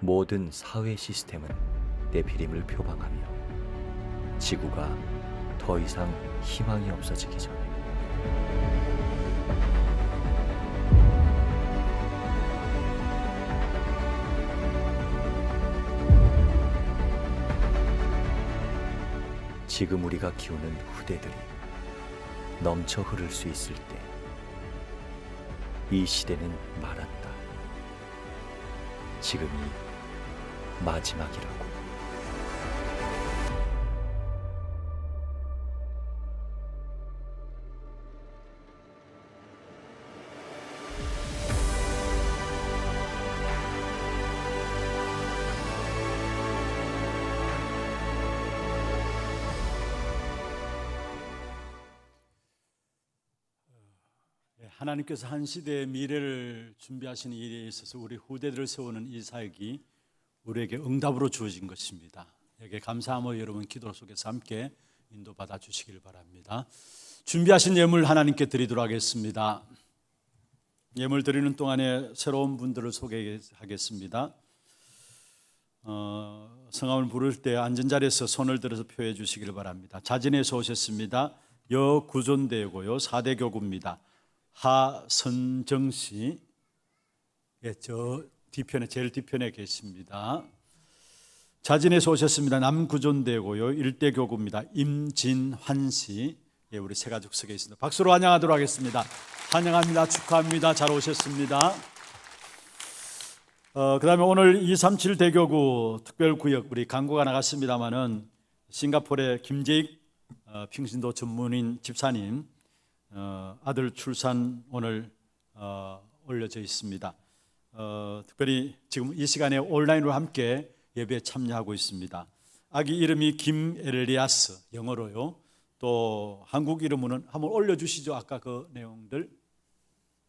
모든 사회 시스템은 내피림을 표방하며 지구가 더 이상 희망이 없어지기 전에 지금 우리가 키우는 후대들이 넘쳐 흐를 수 있을 때 이 시대는 말한다. 지금이 마지막이라고. 하나님께서 한 시대의 미래를 준비하시는 일에 있어서 우리 후대들을 세우는 이 사역이 우리에게 응답으로 주어진 것입니다. 여기에 감사함을 여러분 기도 속에서 함께 인도받아 주시길 바랍니다. 준비하신 예물 하나님께 드리도록 하겠습니다. 예물 드리는 동안에 새로운 분들을 소개하겠습니다. 성함을 부를 때 앉은 자리에서 손을 들어서 표해 주시길 바랍니다. 자진해서 오셨습니다. 여구존대고요 4대 교구입니다. 하선정 씨, 저 뒤편에 제일 뒤편에 계십니다. 자진해서 오셨습니다. 남구존대고요 1대 교구입니다. 임진환 씨, 우리 세 가족 속에 있습니다. 박수로 환영하도록 하겠습니다. 환영합니다. 축하합니다. 잘 오셨습니다. 그 다음에 오늘 237 대교구 특별구역 우리 광고가 나갔습니다마는 싱가포르의 김재익 평신도 전문인 집사님 아들 출산 오늘 올려져 있습니다. 특별히 지금 이 시간에 온라인으로 함께 예배에 참여하고 있습니다. 아기 이름이 김엘리아스, 영어로요. 또 한국 이름으로는 한번 올려주시죠. 아까 그 내용들.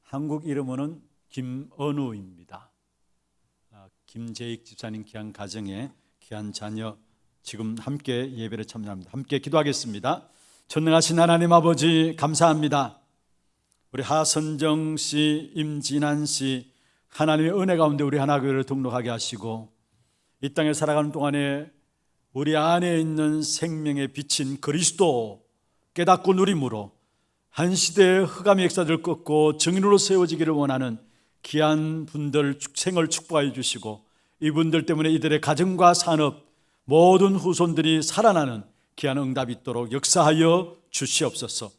한국 이름으로는 김은우입니다. 김재익 집사님 귀한 가정에 귀한 자녀 지금 함께 예배를 참여합니다. 함께 기도하겠습니다. 전능하신 하나님 아버지 감사합니다. 우리 하선정 씨, 임진환 씨 하나님의 은혜 가운데 우리 하나교회를 등록하게 하시고 이 땅에 살아가는 동안에 우리 안에 있는 생명의 빛인 그리스도 깨닫고 누림으로 한 시대의 흑암의 역사들을 꺾고 정인으로 세워지기를 원하는 귀한 분들 생을 축복하여 주시고 이분들 때문에 이들의 가정과 산업 모든 후손들이 살아나는 귀한 응답이 있도록 역사하여 주시옵소서.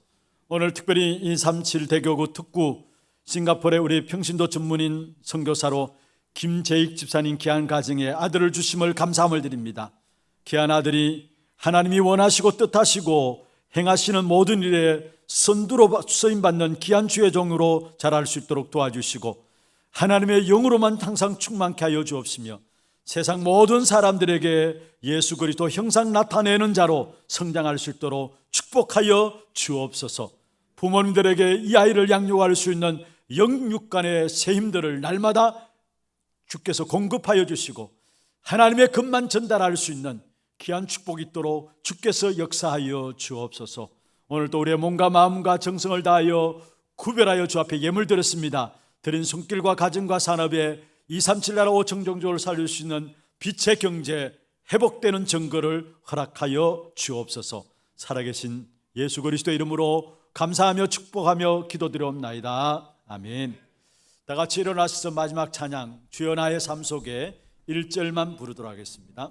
오늘 특별히 237 대교구 특구 싱가포르의 우리 평신도 전문인 선교사로 김재익 집사님 귀한 가정에 아들을 주심을 감사함을 드립니다. 귀한 아들이 하나님이 원하시고 뜻하시고 행하시는 모든 일에 선두로 쓰임받는 귀한 주의 종으로 자랄 수 있도록 도와주시고 하나님의 영으로만 항상 충만케 하여 주옵시며 세상 모든 사람들에게 예수 그리스도 형상 나타내는 자로 성장할 수 있도록 축복하여 주옵소서. 부모님들에게 이 아이를 양육할 수 있는 영육간의 새 힘들을 날마다 주께서 공급하여 주시고 하나님의 것만 전달할 수 있는 귀한 축복이 있도록 주께서 역사하여 주옵소서. 오늘도 우리의 몸과 마음과 정성을 다하여 구별하여 주 앞에 예물 드렸습니다. 드린 손길과 가정과 산업에 237 나라 5천 종족을 살릴 수 있는 빛의 경제 회복되는 증거를 허락하여 주옵소서. 살아계신 예수 그리스도의 이름으로 감사하며 축복하며 기도드리옵나이다. 아멘. 다 같이 일어나셔서 마지막 찬양 주여 나의 삶 속에 1절만 부르도록 하겠습니다.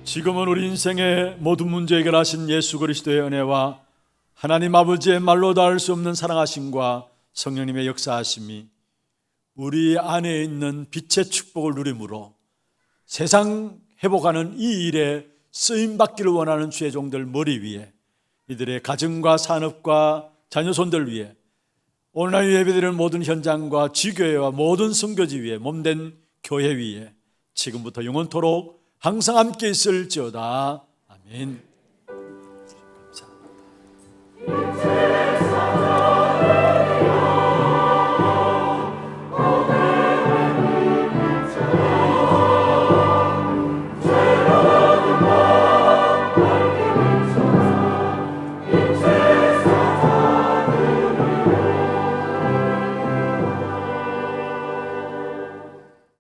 지금은 우리 인생의 모든 문제 해결하신 예수 그리스도의 은혜와 하나님 아버지의 말로 닿을 수 없는 사랑하심과 성령님의 역사하심이 우리 안에 있는 빛의 축복을 누림으로 세상 회복하는 이 일에 쓰임받기를 원하는 주의 종들 머리 위에 이들의 가정과 산업과 자녀손들 위에 온라인 예배드리는 모든 현장과 지교회와 모든 선교지 위에 몸된 교회 위에 지금부터 영원토록 항상 함께 있을지어다. 아멘.